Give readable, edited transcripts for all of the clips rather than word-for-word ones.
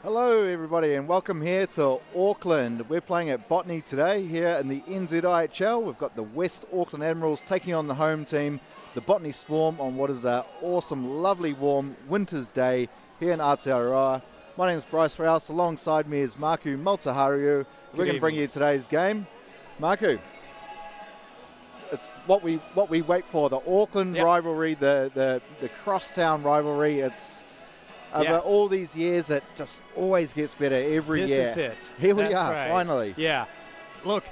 Hello everybody and welcome here to Auckland. We're playing at Botany today here in the NZIHL. We've got the West Auckland Admirals taking on the home team, the Botany Swarm, on what is an awesome, lovely, warm winter's day here in Aotearoa. My name is Bryce Rouse. Alongside me is Marku Maltaharu. We're going to bring you today's game. Marku, it's what we wait for, the Auckland rivalry, the crosstown rivalry. It's over all these years, it just always gets better every year. This is it. Here we are, finally. Yeah. Look,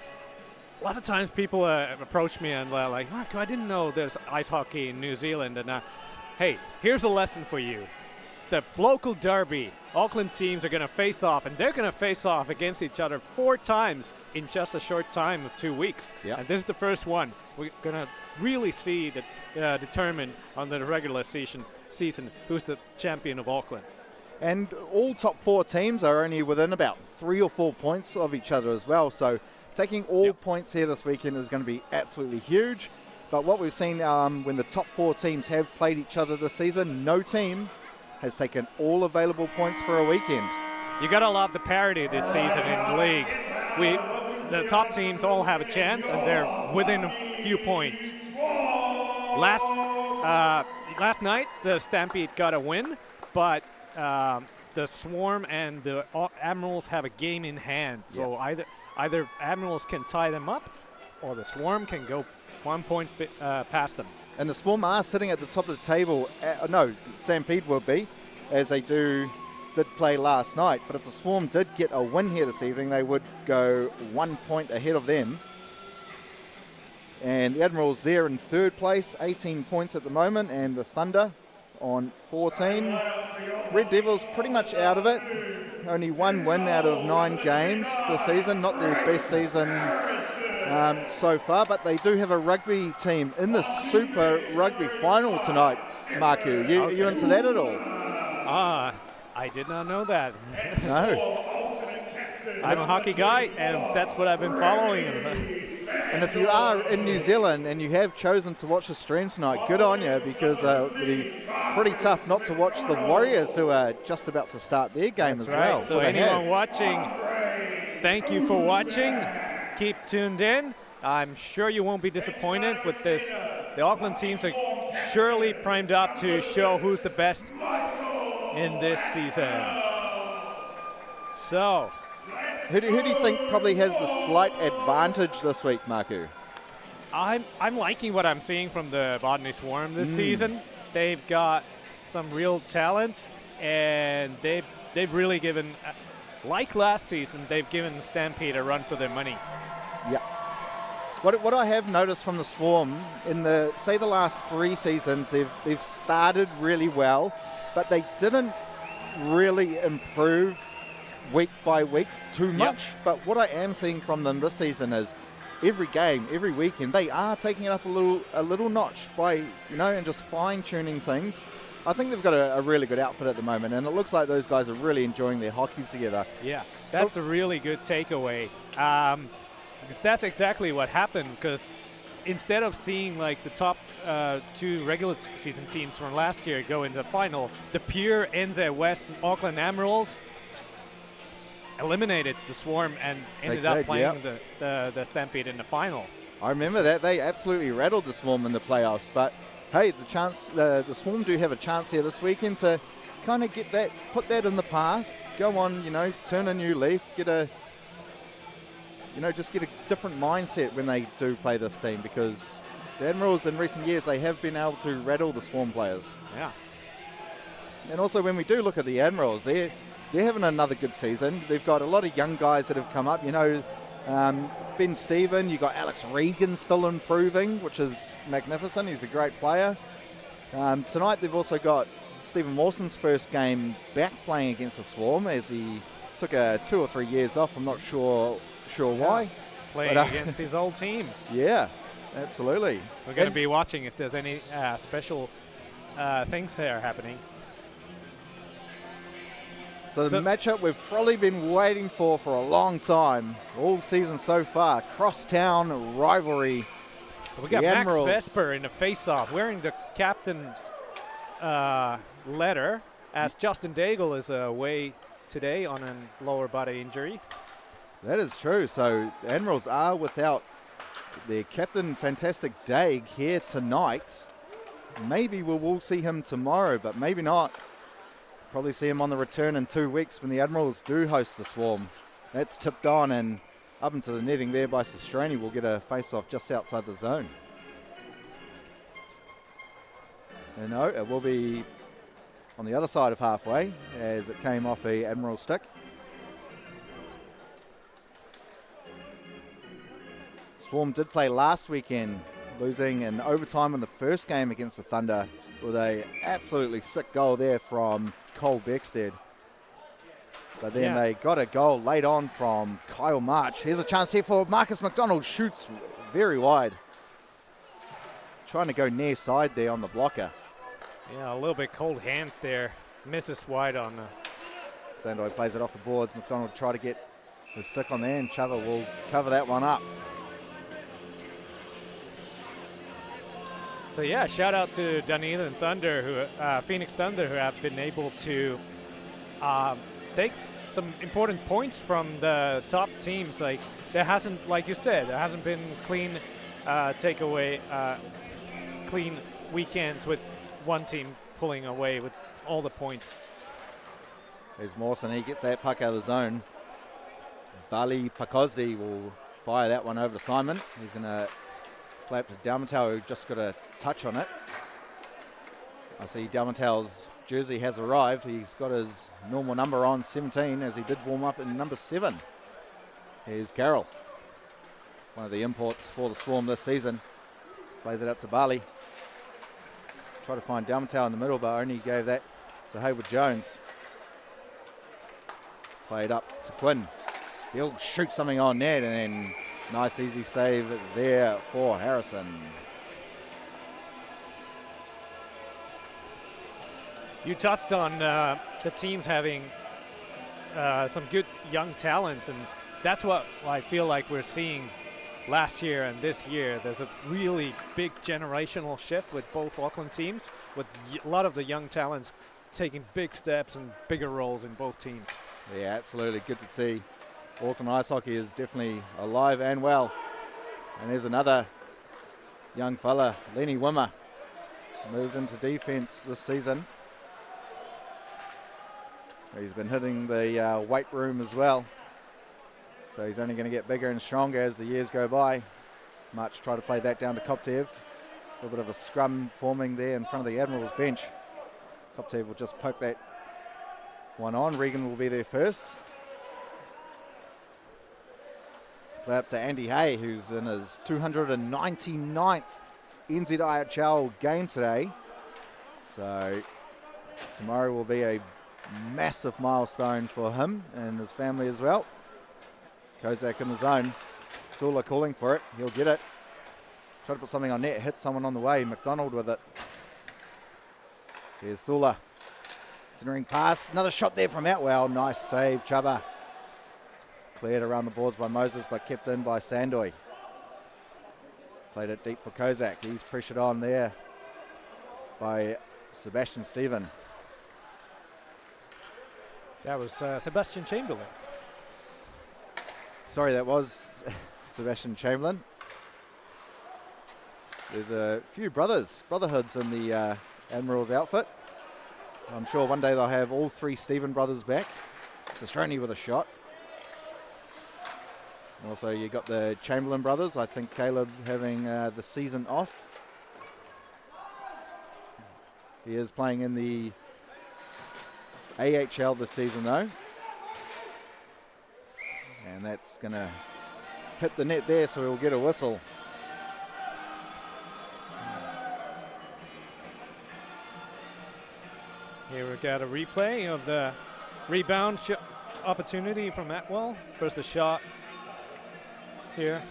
a lot of times people approach me and they're like, Mark, I didn't know there's ice hockey in New Zealand. And hey, here's a lesson for you. The local derby, Auckland teams are going to face off, and they're going to face off against each other 4 times in just a short time of 2 weeks. Yep. And this is the first one. We're going to really see determine on the regular season who's the champion of Auckland. And all top 4 teams are only within about 3 or 4 points of each other as well. So taking all points here this weekend is going to be absolutely huge. But what we've seen when the top 4 teams have played each other this season, no team has taken all available points for a weekend. You gotta love the parity this season in the league. The top teams all have a chance, and they're within a few points. Last night, the Stampede got a win, but the Swarm and the Admirals have a game in hand. So either Admirals can tie them up, or the Swarm can go 1 point past them. And the Swarm are sitting at the top of the table. No, Stampede will be, as they did play last night. But if the Swarm did get a win here this evening, they would go 1 point ahead of them. And the Admirals there in 3rd place, 18 points at the moment, and the Thunder on 14. Red Devils pretty much out of it. Only 1 win out of 9 games this season. Not their best season so far, but they do have a rugby team in the Super Rugby final tonight. Marku, you into that at all? I did not know that. No. I'm a hockey guy, and that's what I've been following. And if you are in New Zealand and you have chosen to watch the stream tonight, good on you, because it would be pretty tough not to watch the Warriors, who are just about to start their game that's as well. Right. So anyone watching, thank you for watching. Keep tuned in. I'm sure you won't be disappointed with this. The Auckland teams are surely primed up to show who's the best in this season. So, who do you think probably has the slight advantage this week, Marku? I'm liking what I'm seeing from the Botany Swarm this season. They've got some real talent, and they've really given, like last season, they've given Stampede a run for their money. Yeah. What I have noticed from the Swarm in the last 3 seasons, they've started really well, but they didn't really improve week by week too much. But what I am seeing from them this season is every game, every weekend, they are taking it up a little notch by, and just fine-tuning things. I think they've got a really good outfit at the moment, and it looks like those guys are really enjoying their hockey together. Yeah, that's a really good takeaway. Because that's exactly what happened, because instead of seeing like the top 2 regular season teams from last year go into the final, the pure NZ West Auckland Admirals eliminated the Swarm and ended up playing the Stampede in the final. I remember that. They absolutely rattled the Swarm in the playoffs, but hey, the Swarm do have a chance here this weekend to kind of put that in the past, go on, turn a new leaf, just get a different mindset when they do play this team, because the Admirals in recent years, they have been able to rattle the Swarm players. Yeah. And also when we do look at the Admirals, they're having another good season. They've got a lot of young guys that have come up, Ben Stephen, you've got Alex Regan still improving, which is magnificent. He's a great player. Tonight they've also got Stephen Mawson's first game back playing against the Swarm, as he took 2 or 3 years off. I'm not sure why. Playing against his old team. Yeah, absolutely. We're going to be watching if there's any special things here happening. So the matchup we've probably been waiting for a long time, all season so far. Crosstown rivalry. We got Max Vesper in the face-off, wearing the captain's letter, as Justin Daigle is away today on a lower body injury. That is true. So the Admirals are without their captain, Fantastic Daig, here tonight. Maybe we'll see him tomorrow, but maybe not. Probably see him on the return in 2 weeks when the Admirals do host the Swarm. That's tipped on and up into the netting there by Sestrani. Will get a face-off just outside the zone. And no, it will be on the other side of halfway as it came off a Admiral stick. Swarm did play last weekend, losing in overtime in the first game against the Thunder with a absolutely sick goal there from Cole Beckstead. But then they got a goal late on from Kyle March. Here's a chance here for Marcus McDonald. Shoots very wide. Trying to go near side there on the blocker. Yeah, a little bit cold hands there. Misses wide on the... Sandoy plays it off the boards. McDonald try to get the stick on there, and Chuba will cover that one up. So yeah, shout out to Dunedin Thunder, Phoenix Thunder, who have been able to take some important points from the top teams. Like there hasn't, like you said, there hasn't been clean takeaway, clean weekends with one team pulling away with all the points. There's Mawson, he gets that puck out of the zone. Bali Pakozdi will fire that one over to Simon. He's going to play up to Dalmatau, who just got a touch on it. I see Dalmatau's jersey has arrived. He's got his normal number on, 17, as he did warm up in number 7. Here's Carroll, one of the imports for the Swarm this season. Plays it up to Bali. Try to find Dalmatau in the middle, but only gave that to Hayward Jones. Played up to Quinn. He'll shoot something on net, and then nice easy save there for Harrison. You touched on the teams having some good young talents, and that's what I feel like we're seeing last year and this year. There's a really big generational shift with both Auckland teams, with a lot of the young talents taking big steps and bigger roles in both teams. Yeah, absolutely. Good to see. Auckland ice hockey is definitely alive and well. And there's another young fella, Lenny Wimmer, moved into defense this season. He's been hitting the weight room as well. So he's only going to get bigger and stronger as the years go by. March try to play that down to Koptev. A little bit of a scrum forming there in front of the Admirals bench. Koptev will just poke that one on. Regan will be there first. Play up to Andy Hay, who's in his 299th NZIHL game today. So tomorrow will be a massive milestone for him and his family as well. Kozak in the zone. Thula calling for it. He'll get it. Try to put something on net. Hit someone on the way. McDonald with it. Here's Thula. Centering pass. Another shot there from Atwell. Nice save, Chuba. Cleared around the boards by Moses, but kept in by Sandoy. Played it deep for Kozak. He's pressured on there by Sebastian Stephen. That was Sebastian Chamberlain. Sorry, that was Sebastian Chamberlain. There's a few brotherhoods in the Admirals outfit. I'm sure one day they'll have all 3 Stephen brothers back. Sestrani with a shot. Also, you got the Chamberlain brothers. I think Caleb having the season off. He is playing in the AHL this season, though. And that's going to hit the net there, so we'll get a whistle. Here we got a replay of the rebound opportunity from Atwell. First the shot here.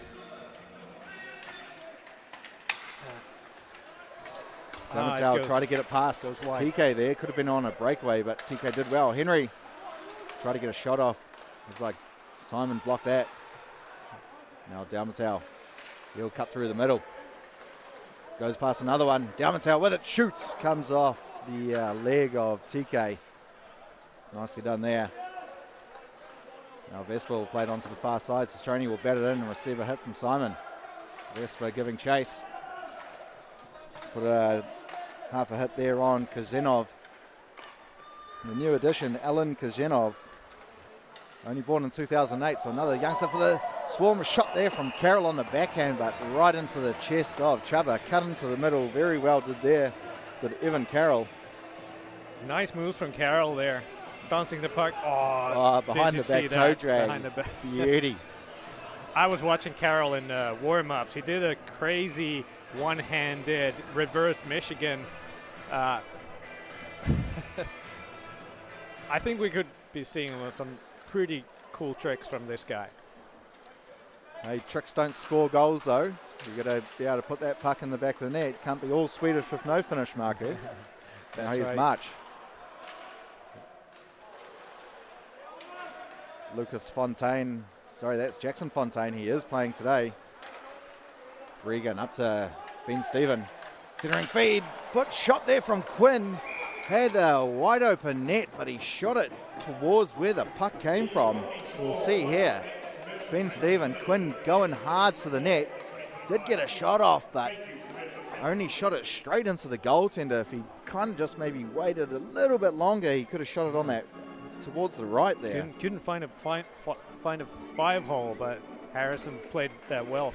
Dalmatau tried to get it past TK there. Could have been on a breakaway, but TK did well. Henry tried to get a shot off. It's like Simon blocked that. Now Dalmatau. He'll cut through the middle. Goes past another one. Dalmatau with it. Shoots. Comes off the leg of TK. Nicely done there. Now Vespa will play it onto the far side. Sistroni will bat it in and receive a hit from Simon. Vespa giving chase. Put a half a hit there on Kazenov. The new addition, Alan Kazenov. Only born in 2008, so another youngster for the Swarm. Shot there from Carroll on the backhand, but right into the chest of Chuba. Cut into the middle. Very well did there. Did Evan Carroll. Nice moves from Carroll there. Bouncing the puck. Behind the back toe drag. Behind the back. Beauty. I was watching Carroll in warm-ups. He did a crazy one-handed reverse Michigan. I think we could be seeing some pretty cool tricks from this guy. Hey, tricks don't score goals though. You've got to be able to put that puck in the back of the net. Can't be all Swedish with no finish, Marco. Now here's right. March. Lucas Fontaine. Sorry, that's Jackson Fontaine. He is playing today. Regan up to Ben Stephen. Centering feed. Put shot there from Quinn. Had a wide open net, but he shot it towards where the puck came from. We'll see here. Ben Stephen, Quinn going hard to the net. Did get a shot off, but only shot it straight into the goaltender. If he kind of just maybe waited a little bit longer, he could have shot it on that towards the right there. Couldn't find a five hole, but Harrison played that well.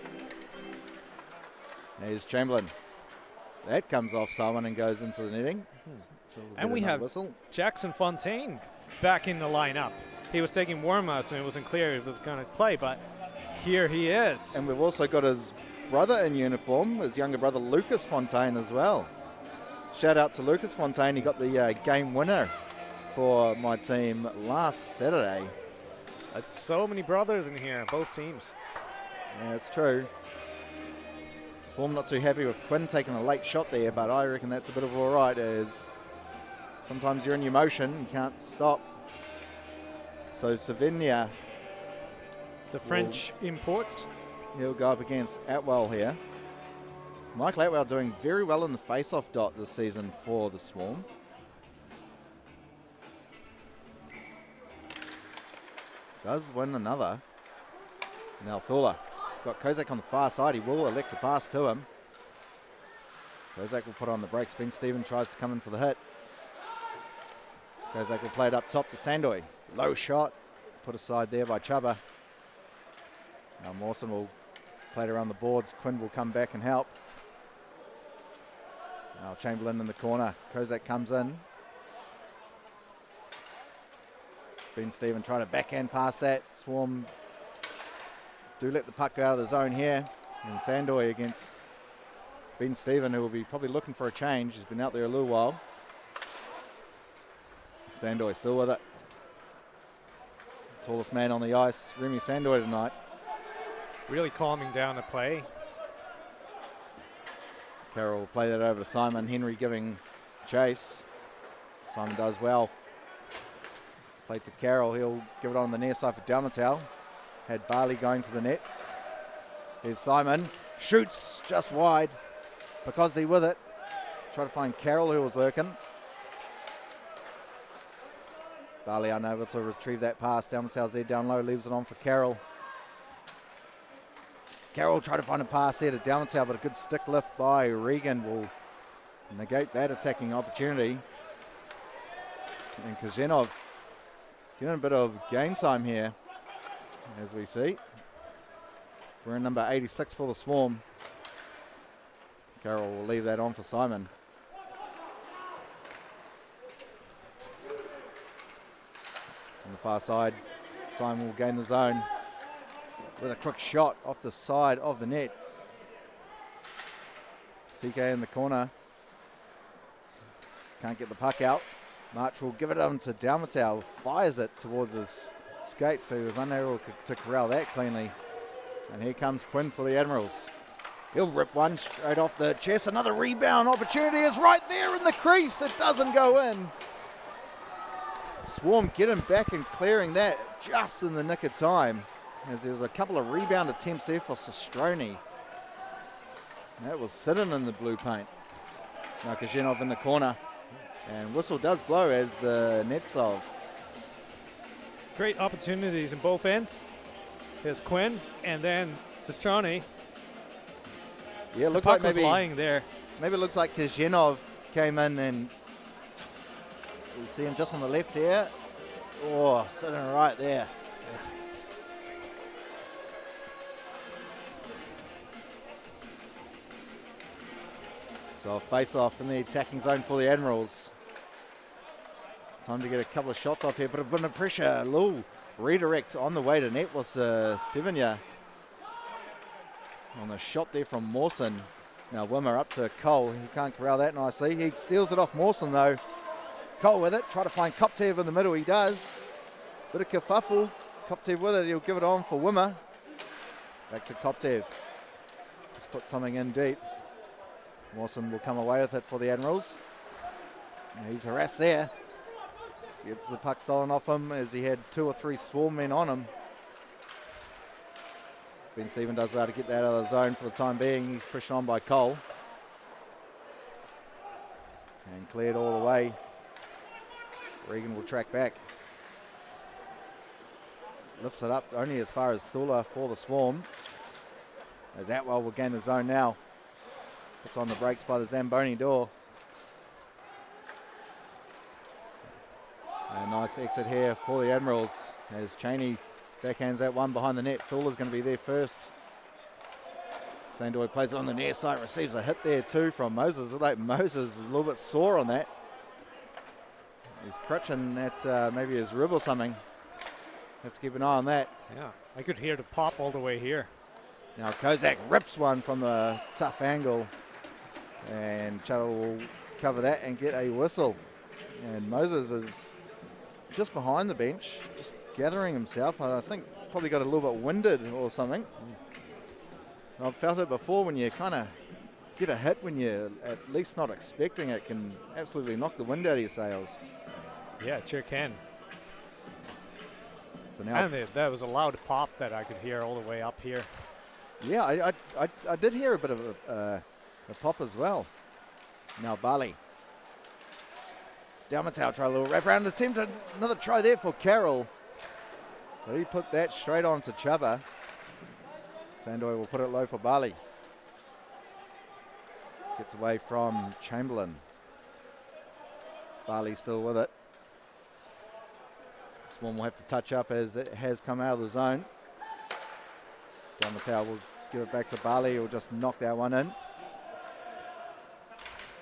There's Chamberlain. That comes off someone and goes into the netting. And we have Jackson Fontaine back in the lineup. He was taking warm-ups and it wasn't clear if he was going to play, but here he is. And we've also got his brother in uniform, his younger brother Lucas Fontaine as well. Shout out to Lucas Fontaine. He got the game winner for my team last Saturday. That's so many brothers in here, both teams. Yeah, it's true. Swarm not too happy with Quinn taking a late shot there, but I reckon that's a bit of all right, as sometimes you're in your motion, you can't stop. So Savinia, the French import, he'll go up against Atwell here. Michael Atwell doing very well in the face-off dot this season for the Swarm. Does win another. Now Thula. He's got Kozak on the far side. He will elect to pass to him. Kozak will put on the brakes. Ben Stephen tries to come in for the hit. Kozak will play it up top to Sandoy. Low shot. Put aside there by Chuba. Now Mawson will play it around the boards. Quinn will come back and help. Now Chamberlain in the corner. Kozak comes in. Ben Stephen trying to backhand pass that. Swarm do let the puck go out of the zone here. And Sandoy against Ben Stephen, who will be probably looking for a change. He's been out there a little while. Sandoy still with it. Tallest man on the ice, Remy Sandoy tonight. Really calming down the play. Carroll will play that over to Simon. Henry giving chase. Simon does well. Play to Carroll. He'll give it on the near side for Dalmatau. Had Barley going to the net. Here's Simon. Shoots just wide. Because with it. Try to find Carroll, who was lurking. Barley unable to retrieve that pass. Dalmatau's there down low. Leaves it on for Carroll. Carroll try to find a pass here to Dalmatau, but a good stick lift by Regan will negate that attacking opportunity. And Kazenov getting a bit of game time here, as we see. We're in number 86 for the Swarm. Carroll will leave that on for Simon. On the far side, Simon will gain the zone with a quick shot off the side of the net. TK in the corner. Can't get the puck out. March will give it on to Dalmatau, fires it towards his skates, so he was unable to corral that cleanly. And here comes Quinn for the Admirals. He'll rip one straight off the chest. Another rebound opportunity is right there in the crease. It doesn't go in. Swarm getting back and clearing that just in the nick of time, as there was a couple of rebound attempts there for Sistroni. That was sitting in the blue paint. Now Kazenov in the corner. And whistle does blow as the Netsov great opportunities in both ends. Here's Quinn, and then Sistroni. Yeah, it looks puck like maybe was lying there. Maybe it looks like Kizhenov came in, and you see him just on the left here. Oh, sitting right there. So a face-off in the attacking zone for the Admirals. Time to get a couple of shots off here, but a bit of pressure. A little redirect on the way to net was Sevenya. On the shot there from Mawson. Now Wimmer up to Cole. He can't corral that nicely. He steals it off Mawson though. Cole with it. Try to find Koptev in the middle. He does. Bit of kerfuffle. Koptev with it. He'll give it on for Wimmer. Back to Koptev. Just put something in deep. Mawson will come away with it for the Admirals. He's harassed there. Gets the puck stolen off him as he had 2 or 3 swarm men on him. Ben Stephen does well to get that out of the zone for the time being. He's pushed on by Cole. And cleared all the way. Regan will track back. Lifts it up only as far as Thula for the swarm. As Atwell will gain the zone now. Puts on the brakes by the Zamboni door. A nice exit here for the Admirals as Cheney backhands that one behind the net. Thula's going to be there first. Sandoy plays it on the near side, receives a hit there too from Moses. Looks like Moses is a little bit sore on that. He's crutching at maybe his rib or something. Have to keep an eye on that. Yeah, I could hear the pop all the way here. Now Kozak rips one from a tough angle. And Chattel will cover that and get a whistle. And Moses is just behind the bench, just gathering himself. I think probably got a little bit winded or something. I've felt it before when you kind of get a hit when you're at least not expecting it, can absolutely knock the wind out of your sails. Yeah, it sure can. So now, and there was a loud pop that I could hear all the way up here. Yeah, I did hear a bit of a pop as well. Now Bali. Dalmatau try a little wrap around, attempt another try there for Carroll. But he put that straight on to Chuba. Sandoy will put it low for Bali. Gets away from Chamberlain. Bali still with it. This one will have to touch up as it has come out of the zone. Dalmatau will give it back to Bali. He'll just knock that one in.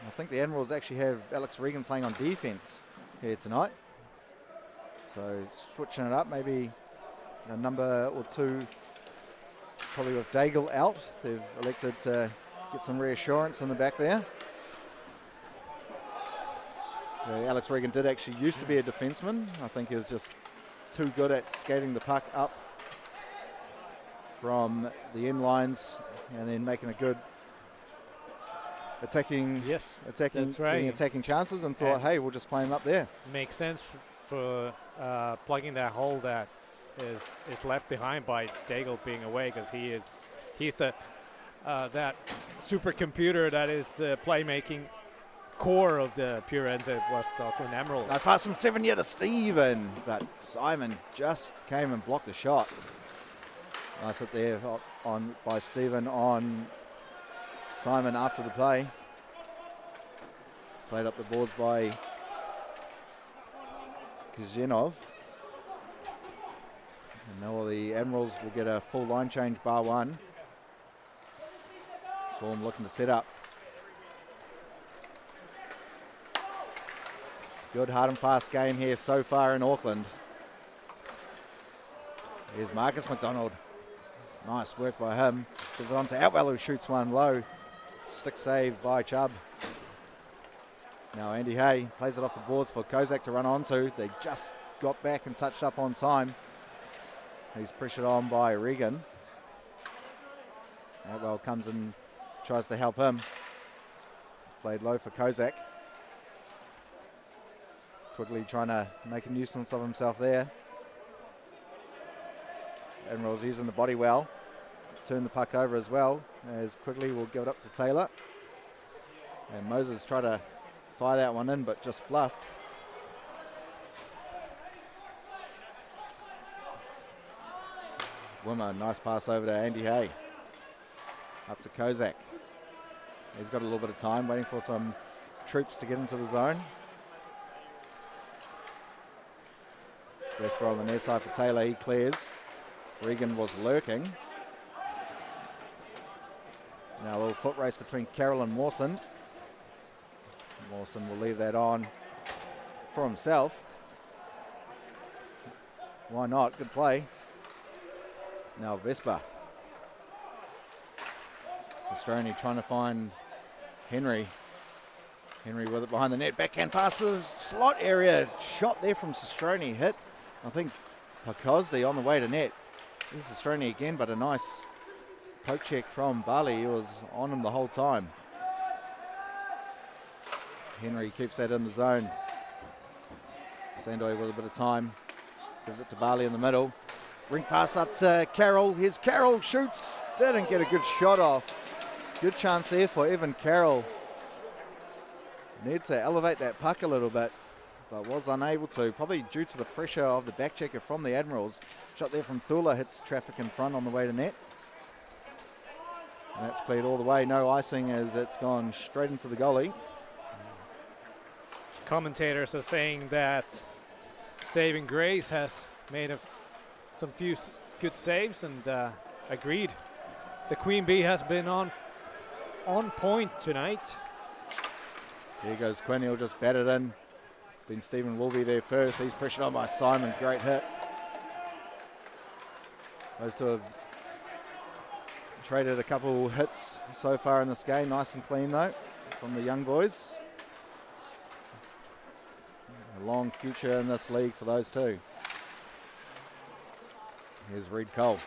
I think the Admirals actually have Alex Regan playing on defense here tonight. So switching it up, maybe a number or 2, probably with Daigle out. They've elected to get some reassurance in the back there. Alex Regan did actually used to be a defenseman. I think he was just too good at skating the puck up from the end lines and then making a good attacking chances, and thought, hey, we'll just play him up there. Makes sense for plugging that hole that is left behind by Daigle being away, because he's the that supercomputer that is the playmaking core of the pure NZ West Auckland Admirals. Nice pass from Sevenya to Steven, but Simon just came and blocked the shot. Nice hit there by Steven on Simon after the play. Played up the boards by Kizhenov. And now the Admirals will get a full line change, bar one. Swarm looking to set up. Good hard and fast game here so far in Auckland. Here's Marcus McDonald. Nice work by him. Gives it on to Outwell, who shoots one low. Stick save by Chubb. Now Andy Hay plays it off the boards for Kozak to run onto. They just got back and touched up on time. He's pressured on by Regan. Outwell comes and tries to help him. Played low for Kozak. Quickly trying to make a nuisance of himself there. Admirals using the body well. Turn the puck over as well, as quickly we'll give it up to Taylor. And Moses tried to fire that one in, but just fluffed. Wimmer, nice pass over to Andy Hay. Up to Kozak. He's got a little bit of time, waiting for some troops to get into the zone. Vesper on the near side for Taylor, he clears. Regan was lurking. Now a little foot race between Carroll and Mawson. Mawson will leave that on for himself. Why not? Good play. Now Vesper. Sestroni trying to find Henry. Henry with it behind the net. Backhand pass to the slot area. Shot there from Sestroni. Hit, I think, Pakozzi on the way to net. This is Sestroni again, but a nice poke check from Bali. He was on him the whole time. Henry keeps that in the zone. Sandoy with a bit of time. Gives it to Bali in the middle. Ring pass up to Carroll. Here's Carroll, shoots. Didn't get a good shot off. Good chance there for Evan Carroll. Need to elevate that puck a little bit, but was unable to, probably due to the pressure of the back checker from the Admirals. Shot there from Thula, hits traffic in front on the way to net. And that's cleared all the way. No icing as it's gone straight into the goalie. Commentators are saying that Saving Grace has made some few good saves, and agreed. The Queen Bee has been on point tonight. Here goes Quinn, he'll just bat it in. Been Stephen Wilby there first. He's pressured on by Simon, great hit. Those two have traded a couple hits so far in this game. Nice and clean though from the young boys. A long future in this league for those two. Here's Reed Cole.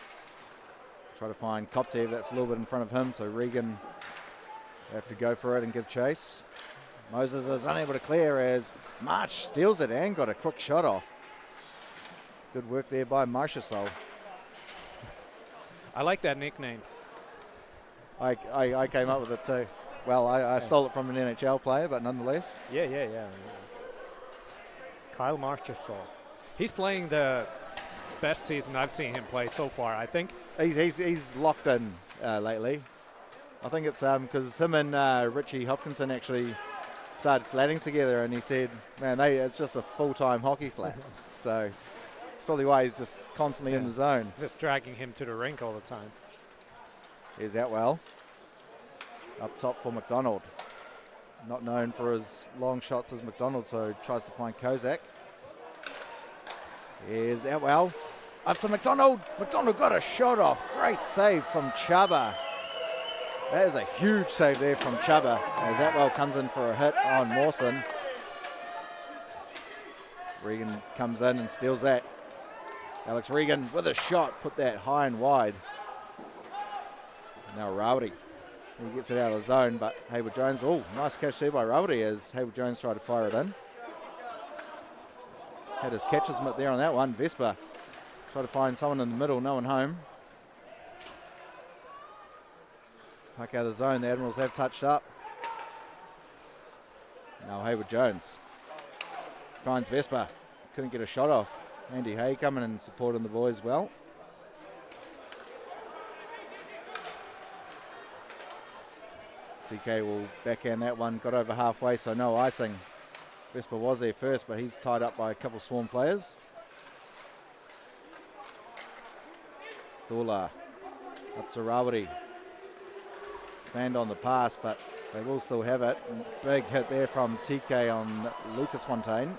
Try to find Koptev, that's a little bit in front of him, so Regan have to go for it and give chase. Moses is unable to clear as March steals it and got a quick shot off. Good work there by Marchesol. I like that nickname. I came up with it too. Well, I stole it from an NHL player, but nonetheless. Yeah. Kyle Marchesol. He's playing the best season I've seen him play so far, I think. He's locked in lately. I think it's because him and Richie Hopkinson actually started flatting together, and he said, man, it's just a full-time hockey flat. So it's probably why he's just constantly in the zone. Just dragging him to the rink all the time. Here's Atwell. Up top for McDonald. Not known for his long shots as McDonald, so tries to find Kozak. Here's Atwell. Up to McDonald. McDonald got a shot off. Great save from Chubba. That is a huge save there from Chubba as Atwell comes in for a hit on Mawson. Regan comes in and steals that. Alex Regan with a shot, put that high and wide. Now Rowdy. He gets it out of the zone, but Hayward Jones, oh, nice catch there by Rowdy as Hayward Jones tried to fire it in. Had his catcher's mitt there on that one. Vesper tried to find someone in the middle, no one home. Puck out of the zone, the Admirals have touched up. Now Hayward Jones finds Vesper, couldn't get a shot off. Andy Hay coming in and supporting the boys well. TK will backhand that one, got over halfway, so no icing. Vesper was there first, but he's tied up by a couple Swarm players. Thula up to Rawari. Fanned on the pass, but they will still have it. Big hit there from TK on Lucas Fontaine.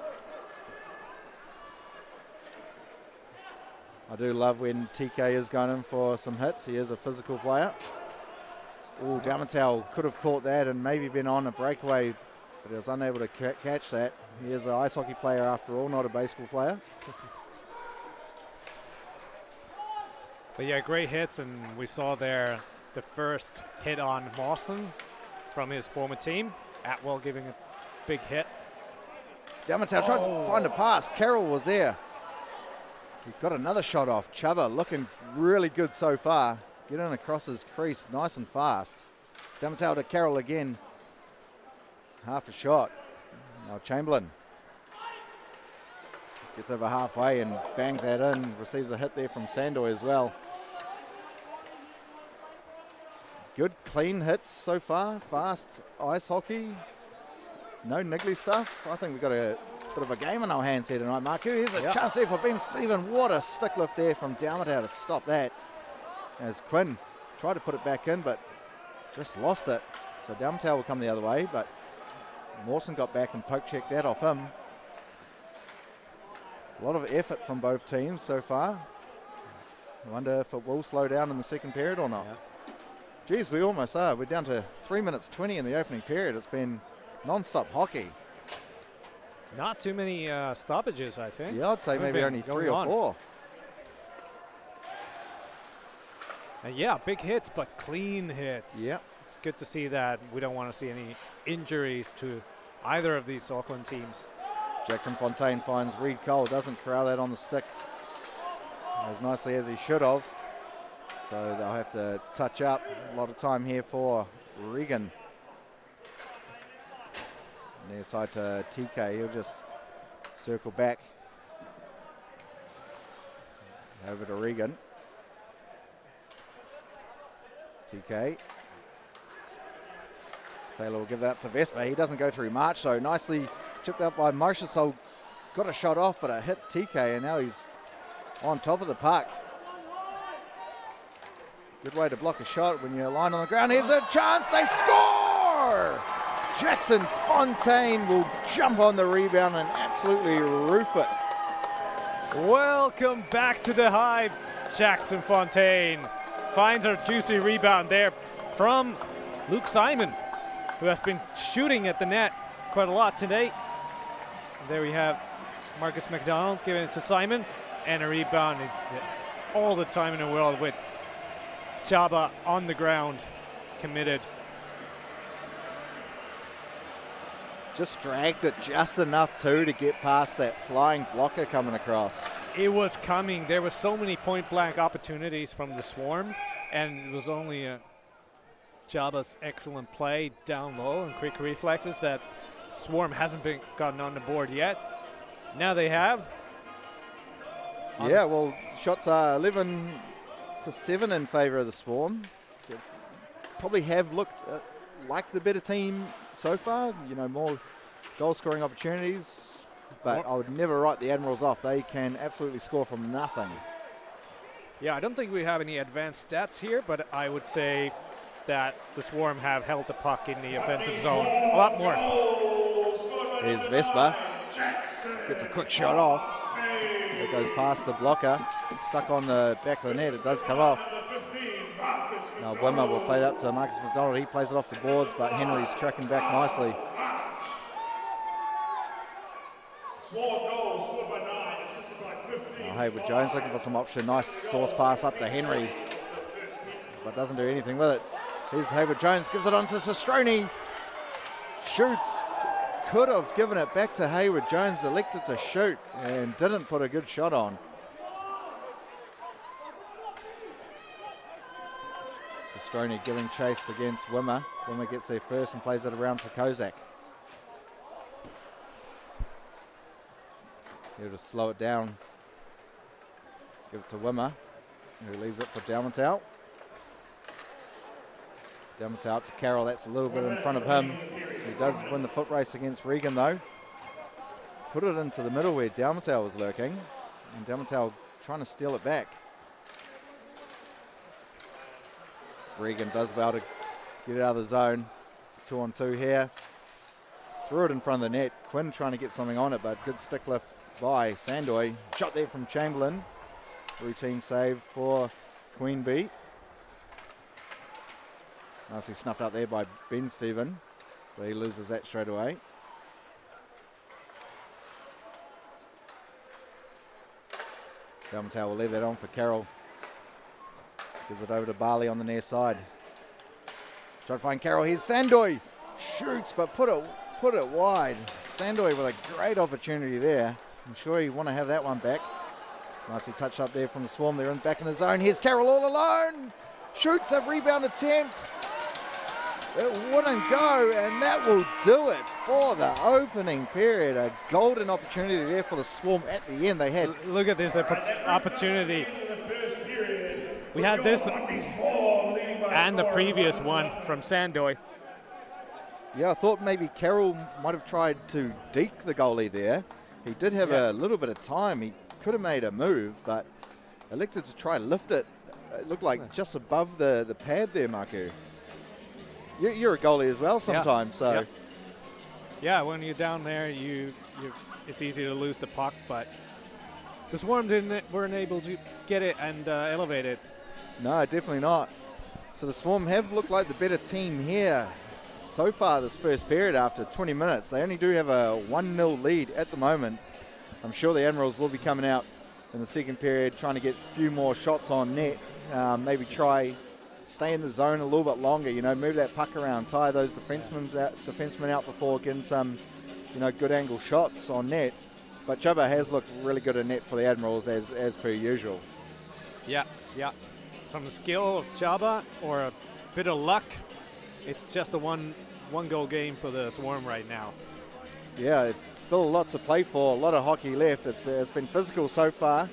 I do love when TK is going in for some hits. He is a physical player. Oh, Dalmatel could have caught that and maybe been on a breakaway, but he was unable to catch that. He is an ice hockey player after all, not a baseball player. But yeah, great hits, and we saw there the first hit on Mawson from his former team. Atwell giving a big hit. Dalmatel tried to find a pass. Carroll was there. He got another shot off. Chubba looking really good so far. Get in across his crease nice and fast. Dalmatel to Carroll again. Half a shot. Now Chamberlain gets over halfway and bangs that in. Receives a hit there from Sandoy as well. Good clean hits so far. Fast ice hockey. No niggly stuff. I think we've got a bit of a game in our hands here tonight, Marku. Here's a chance there for Ben Stephen. What a stick lift there from Dalmatau to stop that. As Quinn tried to put it back in, but just lost it. So Dalmatau will come the other way, but Mawson got back and poke checked that off him. A lot of effort from both teams so far. I wonder if it will slow down in the second period or not. Yeah. Geez, we almost are. We're down to 3 minutes 20 in the opening period. It's been non-stop hockey. Not too many stoppages, I think. Yeah, I'd say maybe only 3 or 4. And yeah, big hits, but clean hits. Yeah. It's good to see that. We don't want to see any injuries to either of these Auckland teams. Jackson Fontaine finds Reed Cole, doesn't corral that on the stick as nicely as he should have. So they'll have to touch up. A lot of time here for Regan. Near side to TK, he'll just circle back. Over to Regan. TK. Taylor will give that to Vespa. He doesn't go through March, so nicely chipped out by Moshe. So got a shot off, but it hit TK, and now he's on top of the puck. Good way to block a shot when you're lying on the ground. Here's a chance, they score! Jackson Fontaine will jump on the rebound and absolutely roof it. Welcome back to the Hive. Jackson Fontaine finds our juicy rebound there from Luke Simon, who has been shooting at the net quite a lot today. There we have Marcus McDonald giving it to Simon, and a rebound. Is all the time in the world with Chaba on the ground, committed. Just dragged it just enough too to get past that flying blocker coming across. It was coming. There were so many point blank opportunities from the Swarm, and it was only Chaba's excellent play down low and quick reflexes that Swarm hasn't been gotten on the board yet. Now they have. Yeah, well, shots are 11-7 in favour of the Swarm. They probably have looked like the better team so far. You know, more goal-scoring opportunities. But I would never write the Admirals off. They can absolutely score from nothing. Yeah, I don't think we have any advanced stats here, but I would say that the Swarm have held the puck in the offensive zone a lot more. Here's Vespa. Gets a quick shot off. It goes past the blocker. Stuck on the back of the net. It does come off. Now Wimmer will play it up to Marcus McDonald. He plays it off the boards, but Henry's tracking back nicely. Hayward Jones looking for some option. Nice source pass up to Henry, but doesn't do anything with it. Here's Hayward Jones, gives it on to Sestroni. Shoots. Could have given it back to Hayward Jones, elected to shoot and didn't put a good shot on. Sestroni giving chase against Wimmer. Wimmer gets there first and plays it around for Kozak. He'll just slow it down. Give it to Wimmer, who leaves it for Dalmatau. Dalmatau up to Carroll, that's a little bit in front of him. He does win the foot race against Regan though. Put it into the middle where Dalmatau was lurking, and Dalmatau trying to steal it back. Regan does well to get it out of the zone. 2-on-2 here. Threw it in front of the net. Quinn trying to get something on it, but good stick lift by Sandoy. Shot there from Chamberlain. Routine save for Queen Bee. Nicely snuffed out there by Ben Stephen, but he loses that straight away. Dalmatau will leave that on for Carroll. Gives it over to Barley on the near side. Try to find Carroll. Here's Sandoy. Shoots, but put it wide. Sandoy with a great opportunity there. I'm sure you want to have that one back. Nicely touched up there from the Swarm. They're back in the zone. Here's Carroll all alone. Shoots a rebound attempt. It wouldn't go, and that will do it for the opening period. A golden opportunity there for the Swarm at the end. They had. Look at this opportunity. We had this and the previous one from Sandoy. Yeah, I thought maybe Carroll might have tried to deke the goalie there. He did have a little bit of time. He could have made a move, but elected to try lift it. It looked like just above the pad there, Marku. You're a goalie as well sometimes, so. Yeah, when you're down there, it's easy to lose the puck, but the Swarm weren't able to get it and elevate it. No, definitely not. So the Swarm have looked like the better team here so far this first period after 20 minutes. They only do have a 1-0 lead at the moment. I'm sure the Admirals will be coming out in the second period trying to get a few more shots on net. Maybe stay in the zone a little bit longer, move that puck around, tie those defensemen out before getting some, good angle shots on net. But Chubba has looked really good at net for the Admirals as per usual. Yeah. From the skill of Chaba or a bit of luck, it's just a one goal game for the Swarm right now. Yeah, it's still a lot to play for, a lot of hockey left. It's been physical so far.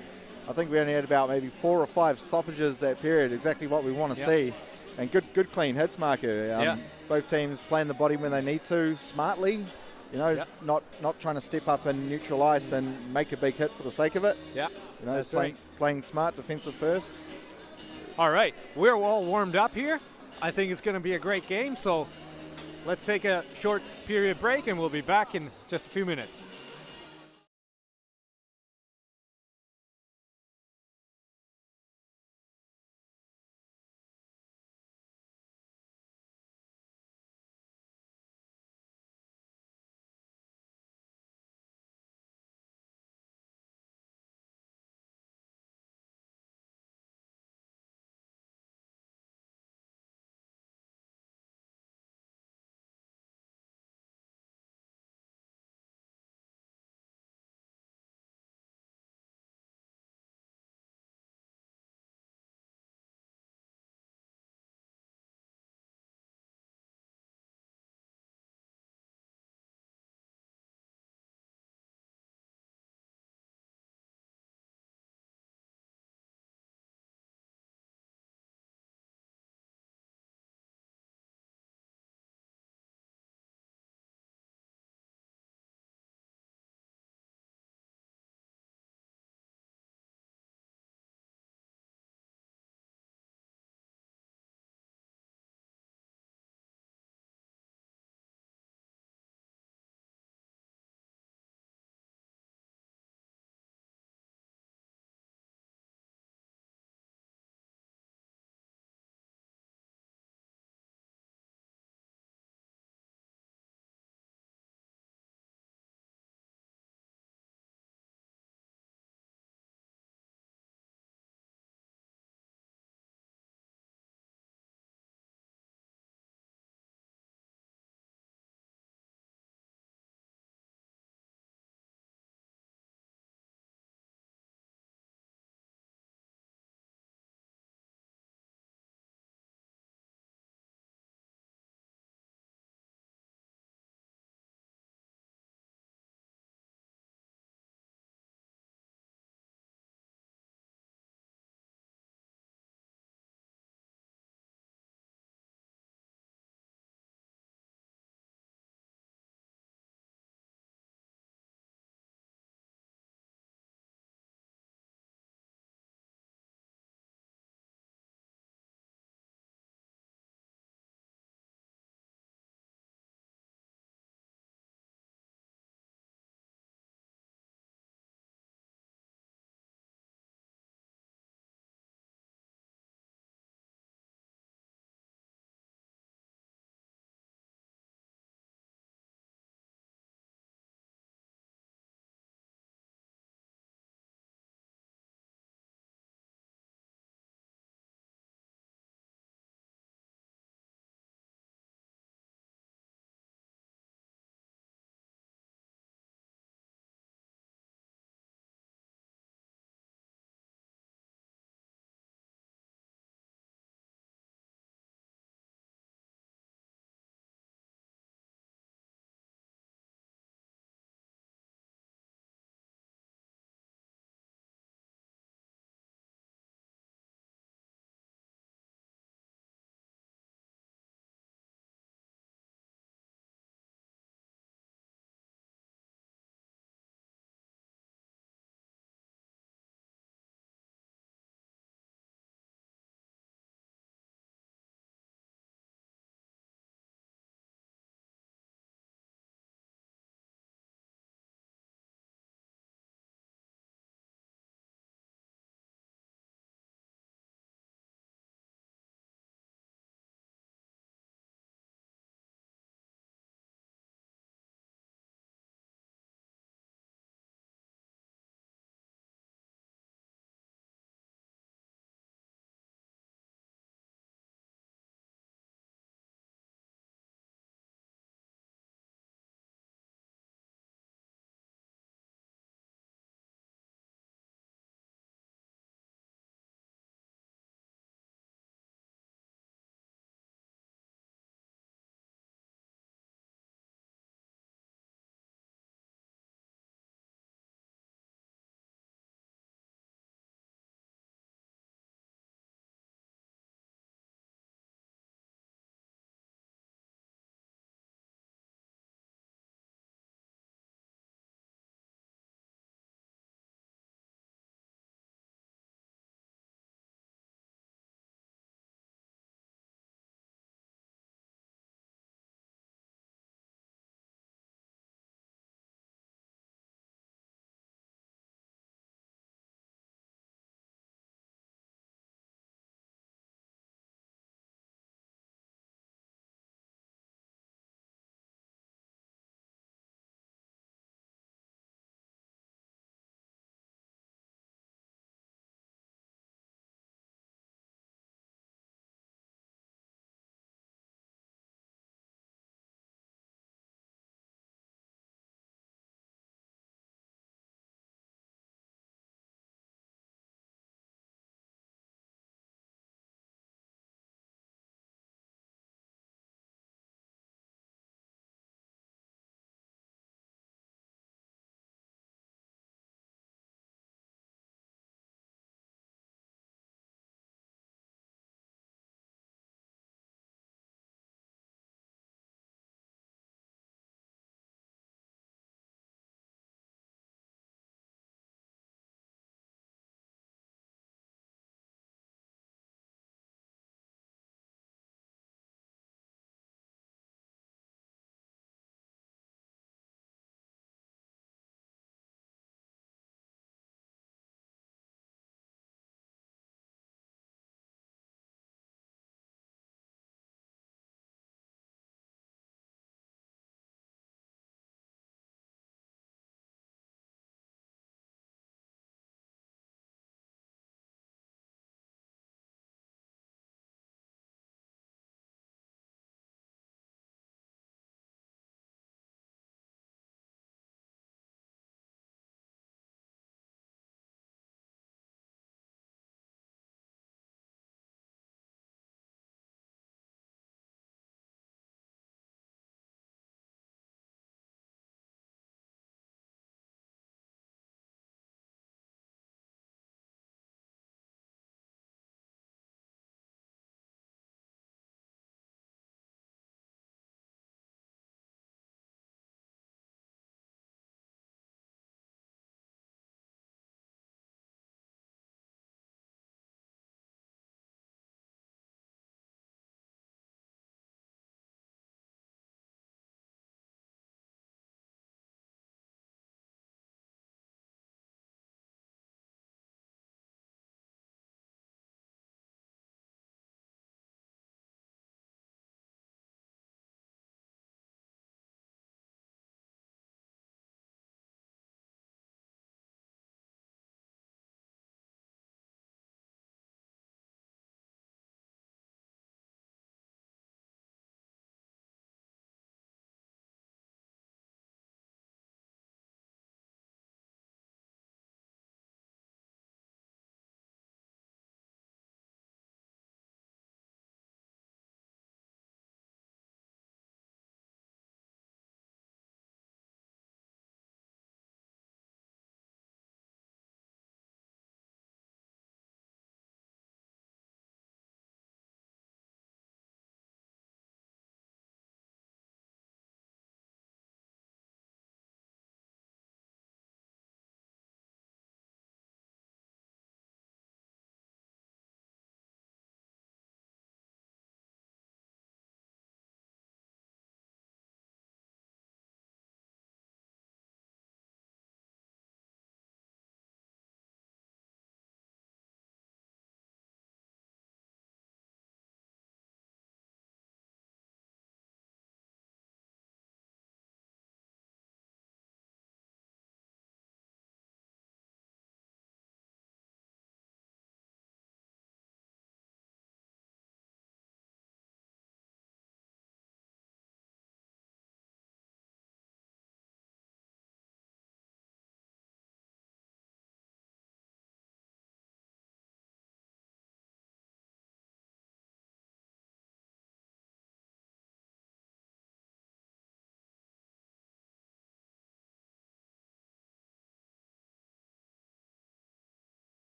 I think we only had about maybe 4 or 5 stoppages that period, exactly what we want to see. And good clean hits, Marku. Both teams playing the body when they need to, smartly, not trying to step up in neutral ice and make a big hit for the sake of it. Yeah, that's right. Playing smart, defensive first. All right, we're all warmed up here. I think it's going to be a great game, so let's take a short period break, and we'll be back in just a few minutes.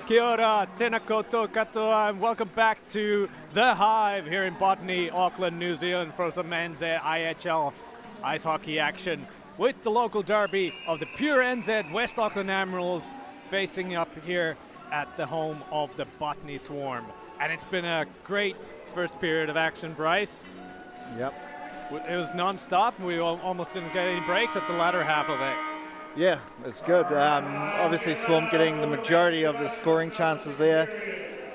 Kia ora, tēnā koutou katoa, and welcome back to The Hive here in Botany, Auckland, New Zealand for some NZIHL ice hockey action with the local derby of the pure NZ West Auckland Admirals facing up here at the home of the Botany Swarm. And it's been a great first period of action, Bryce. Yep. It was non-stop. We almost didn't get any breaks at the latter half of it. Yeah, it's good. Obviously, Swarm getting the majority of the scoring chances there.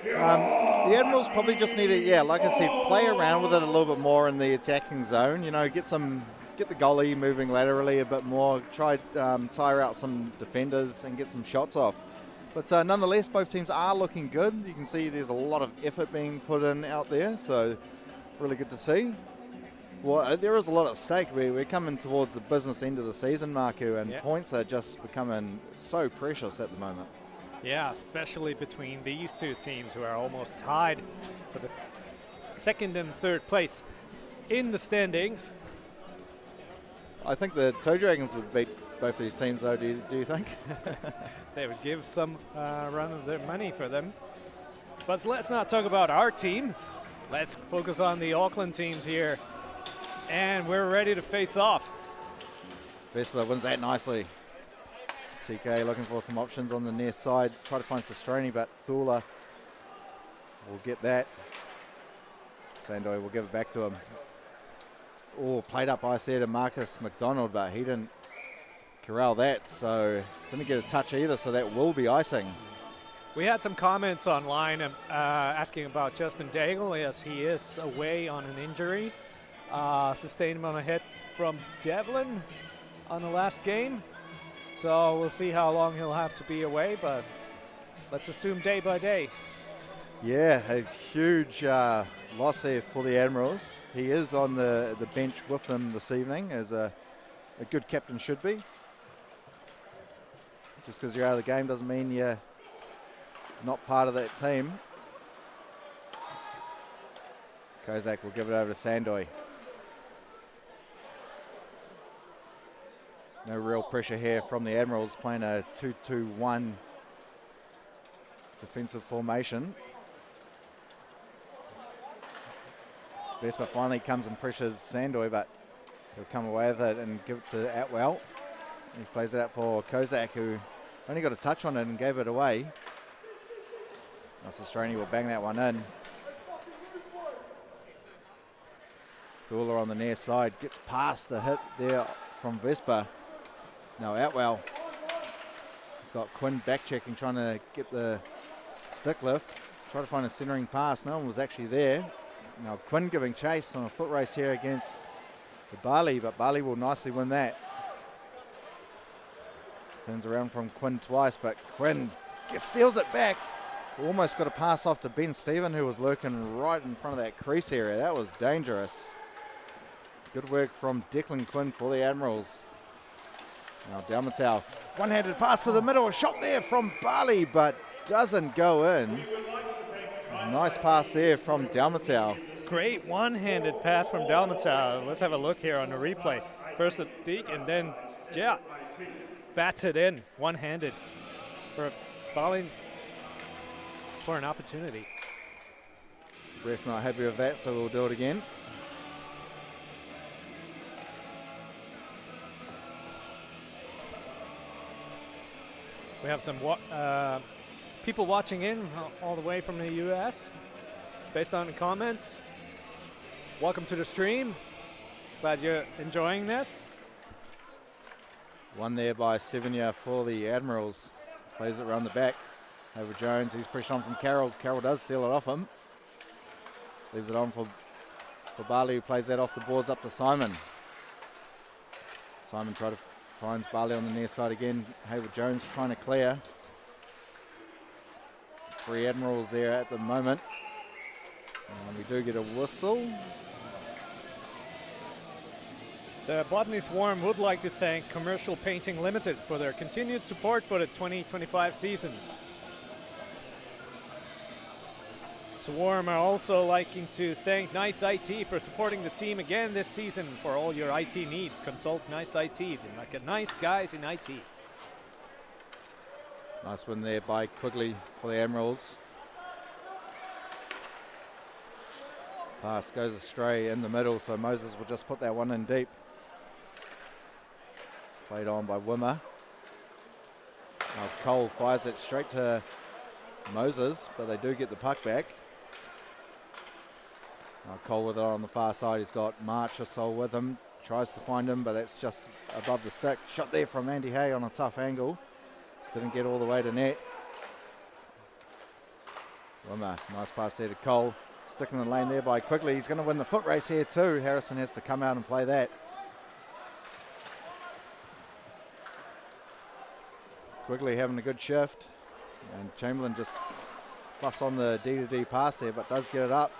The Admirals probably just need to, like I said, play around with it a little bit more in the attacking zone. You know, get the goalie moving laterally a bit more. Try tire out some defenders and get some shots off. But nonetheless, both teams are looking good. You can see there's a lot of effort being put in out there, so really good to see. Well, there is a lot at stake. We're coming towards the business end of the season, Marku, and points are just becoming so precious at the moment. Yeah, especially between these two teams who are almost tied for the second and third place in the standings. I think the Toe Dragons would beat both these teams, though, do you think? They would give some run of their money for them. But let's not talk about our team. Let's focus on the Auckland teams here. And we're ready to face off. Vespa wins that nicely. TK looking for some options on the near side. Try to find Sastroni, but Thula will get that. Sandoy will give it back to him. Oh, played up ice there to Marcus McDonald, but he didn't corral that, so didn't get a touch either, so that will be icing. We had some comments online asking about Justin Daigle. Yes, he is away on an injury. Sustained on a hit from Devlin on the last game. So we'll see how long he'll have to be away, but let's assume day by day. Yeah, a huge loss there for the Admirals. He is on the bench with them this evening, as a good captain should be. Just because you're out of the game doesn't mean you're not part of that team. Kozak will give it over to Sandoy. No real pressure here from the Admirals, playing a 2-2-1 defensive formation. Vespa finally comes and pressures Sandoy, but he'll come away with it and give it to Atwell. He plays it out for Kozak, who only got a touch on it and gave it away. Sastroni will bang that one in. Thula on the near side gets past the hit there from Vespa. Now Atwell. He's got Quinn back checking, trying to get the stick lift. Try to find a centering pass. No one was actually there. Now Quinn giving chase on a foot race here against the Bali, but Bali will nicely win that. Turns around from Quinn twice, but Quinn steals it back. Almost got a pass off to Ben Stephen, who was lurking right in front of that crease area. That was dangerous. Good work from Declan Quinn for the Admirals. Now Dalmatau, one-handed pass to the middle, a shot there from Bali, but doesn't go in. Nice pass there from Dalmatau. Great one-handed pass from Dalmatau. Let's have a look here on the replay. First at Deke, and then bats it in one-handed for Bali for an opportunity. Ref not happy with that, so we'll do it again. We have some people watching in all the way from the US based on the comments. Welcome to the stream. Glad you're enjoying this. One there by Sevigna for the Admirals. Plays it around the back. Over Jones, he's pressured on from Carroll. Carroll does steal it off him. Leaves it on for Bali, who plays that off the boards up to Simon. Simon finds Bali on the near side again. Hayward Jones trying to clear. 3 Admirals there at the moment. And we do get a whistle. The Botany Swarm would like to thank Commercial Painting Limited for their continued support for the 2025 season. Swarm are also liking to thank Nice IT for supporting the team again this season for all your IT needs. Consult Nice IT. They're like nice guys in IT. Nice win there by Quigley for the Admirals. Pass goes astray in the middle, so Moses will just put that one in deep. Played on by Wimmer. Now Cole fires it straight to Moses, but they do get the puck back. Now Cole with it on the far side. He's got Marchesol with him. Tries to find him, but that's just above the stick. Shot there from Andy Hay on a tough angle. Didn't get all the way to net. Wimmer, nice pass there to Cole. Sticking in the lane there by Quigley. He's going to win the foot race here too. Harrison has to come out and play that. Quigley having a good shift. And Chamberlain just fluffs on the D-to-D pass there, but does get it up.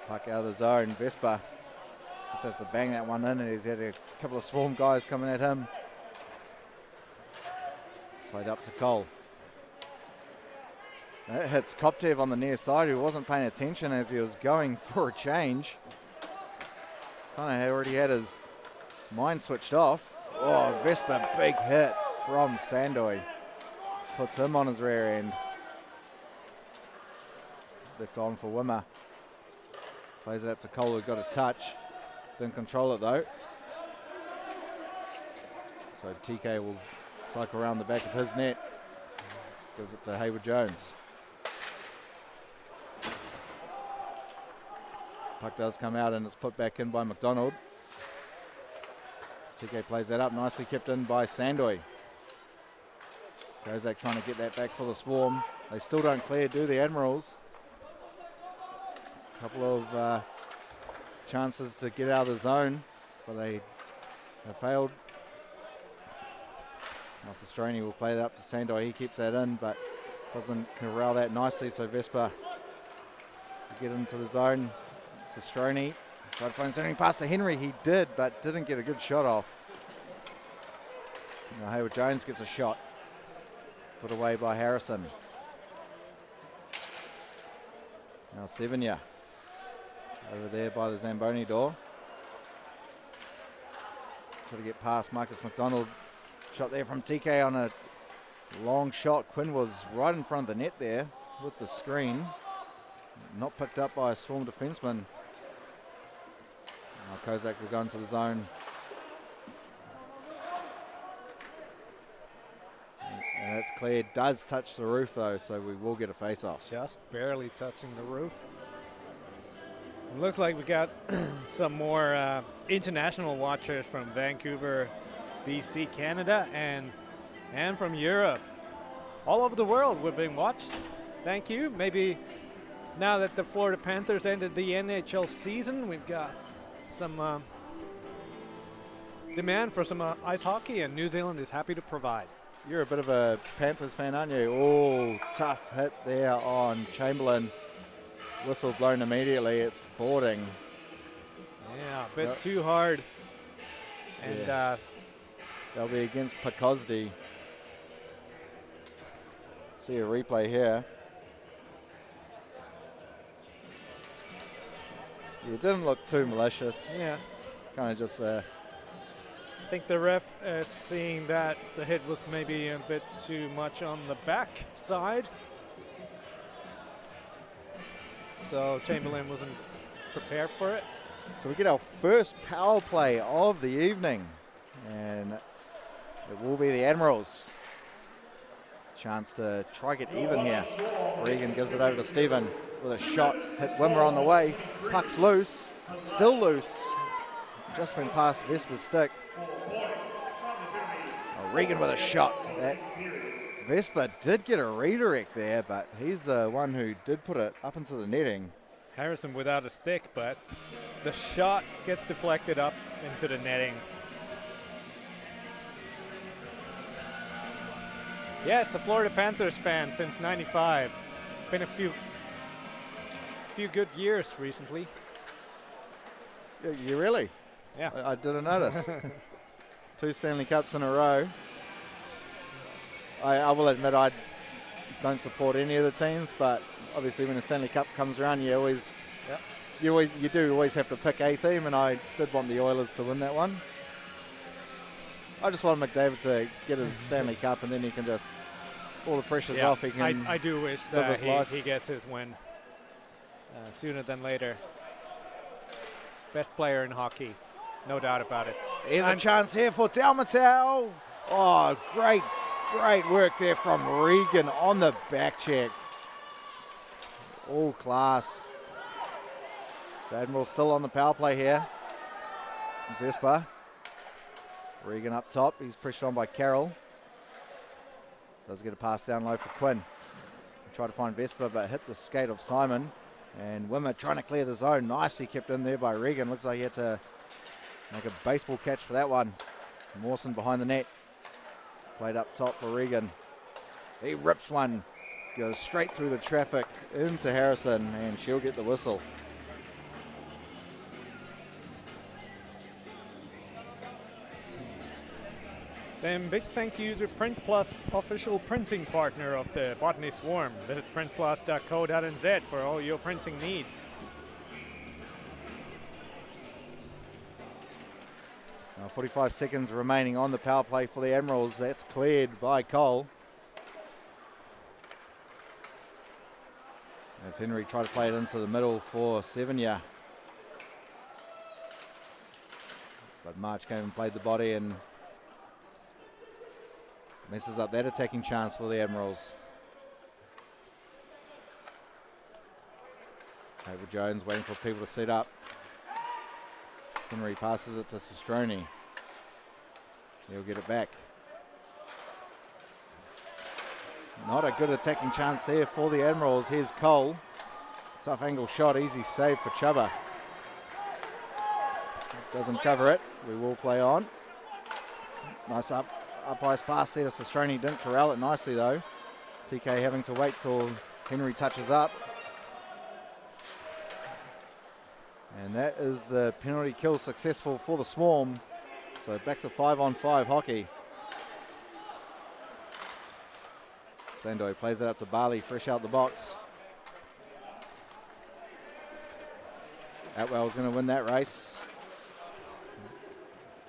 Puck out of the zone. Vespa just has to bang that one in, and he's had a couple of Swarm guys coming at him. Played up to Cole. That hits Koptev on the near side, who wasn't paying attention as he was going for a change. Kind of had already had his mind switched off. Oh, Vespa, big hit from Sandoy. Puts him on his rear end. Left on for Wimmer. Plays it up to Cole, who got a touch. Didn't control it though. So TK will cycle around the back of his net. Gives it to Hayward Jones. Puck does come out and it's put back in by McDonald. TK plays that up, nicely kept in by Sandoy. Kozak trying to get that back for the Swarm. They still don't clear, do the Admirals. Couple of chances to get out of the zone, but they have failed. Stroni will play that up to Sandoy. He keeps that in, but doesn't corral that nicely, so Vespa will get into the zone. Stroni tried to find something past to Henry. He did, but didn't get a good shot off. Now Hayward Jones gets a shot. Put away by Harrison. Now Sevenya over there by the Zamboni door. Try to get past Marcus McDonald. Shot there from TK on a long shot. Quinn was right in front of the net there with the screen. Not picked up by a Swarm defenseman. Now Kozak will go into the zone. And that's cleared. Does touch the roof though, so we will get a face-off. Just barely touching the roof. It looks like we got some more international watchers from Vancouver, BC, Canada, and from Europe. All over the world we're being watched. Thank you. Maybe now that the Florida Panthers ended the NHL season, we've got some demand for some ice hockey, and New Zealand is happy to provide. You're a bit of a Panthers fan, aren't you? Oh, tough hit there on Chamberlain. Whistle blown immediately. It's boarding. Yeah, a bit too hard. And they'll be against Picosdi. See a replay here. It didn't look too malicious. Yeah. Kind of just I think the ref is seeing that the hit was maybe a bit too much on the back side. So Chamberlain wasn't prepared for it. So we get our first power play of the evening. And it will be the Admirals. Chance to try get even here. Regan gives it over to Stephen with a shot. Hit Wimmer on the way. Puck's loose. Still loose. Just went past Vespa's stick. Oh, Regan with a shot. That Vespa did get a redirect there, but he's the one who did put it up into the netting. Harrison without a stick, but the shot gets deflected up into the nettings. Yes, a Florida Panthers fan since '95. Been a few good years recently. You really? Yeah. I didn't notice. 2 Stanley Cups in a row. I will admit I don't support any of the teams, but obviously when the Stanley Cup comes around, you do always have to pick a team, and I did want the Oilers to win that one. I just want McDavid to get his Stanley Cup, and then he can just, all the pressure's off. He can I do wish that he gets his win sooner than later. Best player in hockey, no doubt about it. Here's a chance here for Dalmatau. Oh, great work there from Regan on the back check. All class. So Admirals still on the power play here. Vespa. Regan up top. He's pressured on by Carroll. Does get a pass down low for Quinn. Try to find Vespa, but hit the skate of Simon. And Wimmer trying to clear the zone. Nicely kept in there by Regan. Looks like he had to make a baseball catch for that one. Mawson behind the net. Played up top for Regan. He rips one. Goes straight through the traffic into Harrison, and she'll get the whistle. Then big thank you to Print Plus, official printing partner of the Botany Swarm. Visit printplus.co.nz for all your printing needs. Now 45 seconds remaining on the power play for the Admirals. That's cleared by Cole. As Henry tried to play it into the middle for Sevenya. But March came and played the body and messes up that attacking chance for the Admirals. Cable Jones waiting for people to set up. Henry passes it to Sestroni. He'll get it back. Not a good attacking chance there for the Admirals. Here's Cole. Tough angle shot, easy save for Chuba. Doesn't cover it. We will play on. Nice up ice pass there to Sestroni. Didn't corral it nicely though. TK having to wait till Henry touches up. And that is the penalty kill successful for the Swarm. So back to 5-on-5 hockey. Sandoy plays it up to Barley, fresh out the box. Atwell's going to win that race.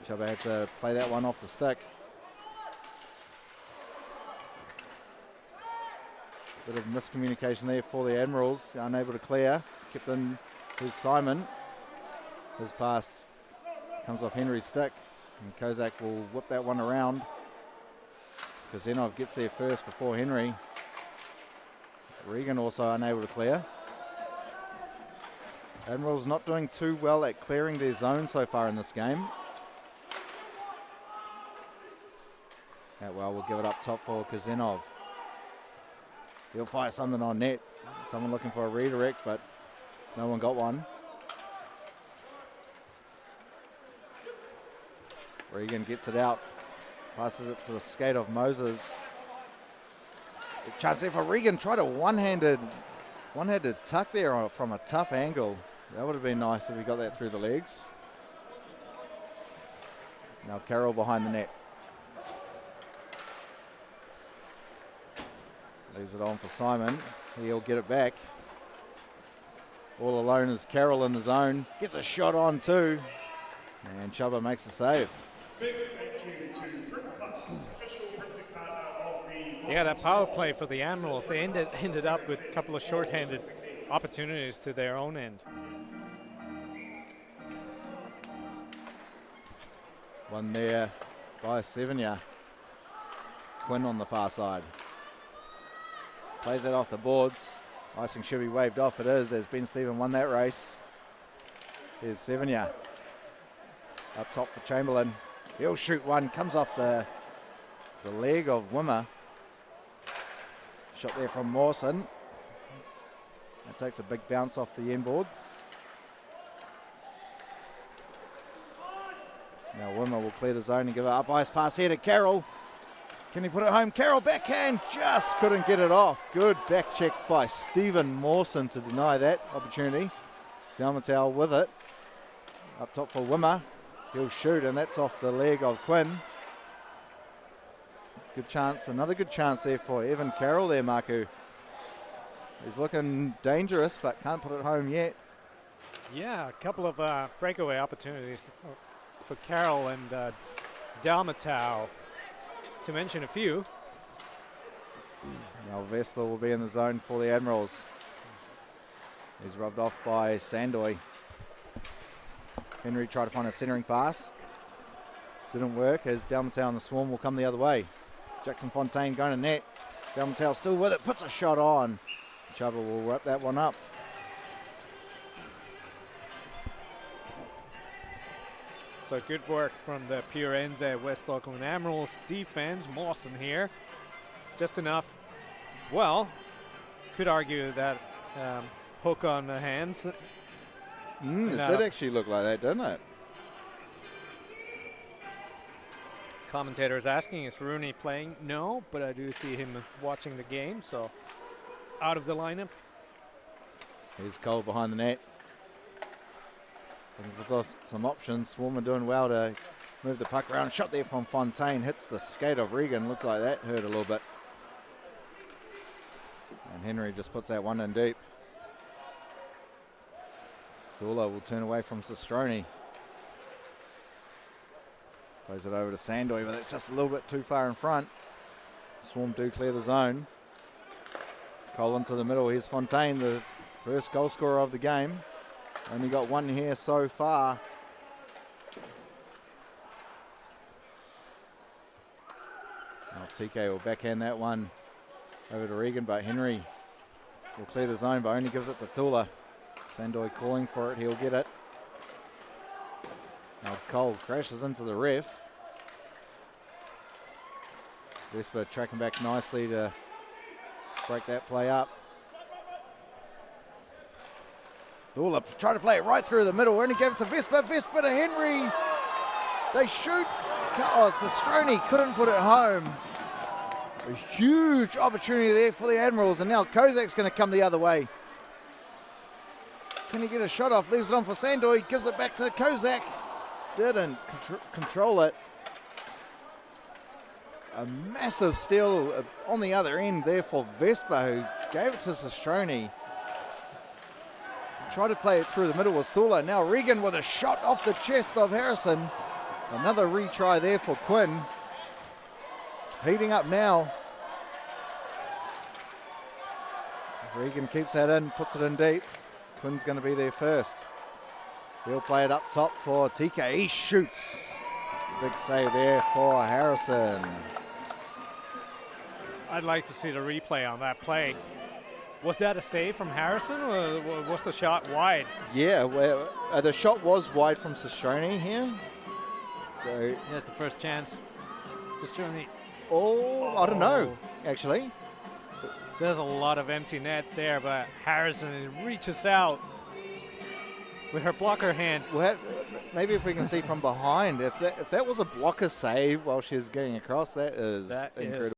Chuba had to play that one off the stick. Bit of miscommunication there for the Admirals, unable to clear. Kept in his Simon. His pass comes off Henry's stick, and Kozak will whip that one around. Zenov gets there first before Henry. Regan also unable to clear. Admirals not doing too well at clearing their zone so far in this game. Atwell will give it up top for Kazenov. He'll fire something on net. Someone looking for a redirect, but no one got one. Regan gets it out. Passes it to the skate of Moses. A chance there for Regan. Tried a one-handed tuck there from a tough angle. That would have been nice if he got that through the legs. Now Carroll behind the net. Leaves it on for Simon. He'll get it back. All alone is Carroll in the zone. Gets a shot on too. And Chuba makes a save. Yeah, that power play for the Admirals, they ended up with a couple of shorthanded opportunities to their own end. One there by Sevenya. Quinn on the far side. Plays it off the boards. Icing should be waved off. It is, as Ben Stephen won that race. Here's Sevenya. Up top for Chamberlain. He'll shoot one. Comes off the leg of Wimmer. Shot there from Mawson. That takes a big bounce off the end boards. Now Wimmer will clear the zone and give an up ice pass here to Carroll. Can he put it home? Carroll backhand, just couldn't get it off. Good back check by Stephen Mawson to deny that opportunity. Dalmatau with it. Up top for Wimmer. He'll shoot, and that's off the leg of Quinn. Good chance, another good chance there for Evan Carroll there, Marku. He's looking dangerous, but can't put it home yet. Yeah, a couple of breakaway opportunities for Carroll, and Dalmatau, to mention a few. Now Vespa will be in the zone for the Admirals. He's rubbed off by Sandoy. Henry tried to find a centering pass. Didn't work as Dalmatau and the Swarm will come the other way. Jackson Fontaine going to net. Dalmatau still with it, puts a shot on. Chuba will wrap that one up. So good work from the pure NZ West Auckland Admirals defense. Mawson here. Just enough. Well, could argue that hook on the hands. It did actually look like that, didn't it? Commentator is asking, is Rooney playing? No, but I do see him watching the game, so out of the lineup. Here's Cole behind the net. Looking for some options. Swarm are doing well to move the puck around. Shot there from Fontaine. Hits the skate of Regan. Looks like that hurt a little bit. And Henry just puts that one in deep. Thula will turn away from Sistroni. Plays it over to Sandoy, but it's just a little bit too far in front. Swarm do clear the zone. Cole into the middle. Here's Fontaine, the first goal scorer of the game. Only got one here so far. Now TK will backhand that one over to Regan, but Henry will clear the zone, but only gives it to Thula. Sandoy calling for it, he'll get it. Now Cole crashes into the ref. Vespa tracking back nicely to break that play up. Thula trying to play it right through the middle. Only gave it to Vespa. Vespa to Henry. They shoot. Oh, Sistroni couldn't put it home. A huge opportunity there for the Admirals. And now Kozak's going to come the other way. Can he get a shot off? Leaves it on for Sandoy. Gives it back to Kozak. Didn't control it. A massive steal on the other end there for Vespa, who gave it to Sistroni. Tried to play it through the middle with Thula. Now Regan with a shot off the chest of Harrison. Another retry there for Quinn. It's heating up now. Regan keeps that in, puts it in deep. Quinn's going to be there first. He'll play it up top for TK. He shoots. Big save there for Harrison. I'd like to see the replay on that play. Was that a save from Harrison, or was the shot wide? Yeah, well, the shot was wide from Sistroni here. So here's the first chance. Sistroni. Oh, I don't know, actually. There's a lot of empty net there, but Harrison reaches out with her blocker hand. Well, maybe if we can see from behind, if that was a blocker save while she's getting across, that is incredible.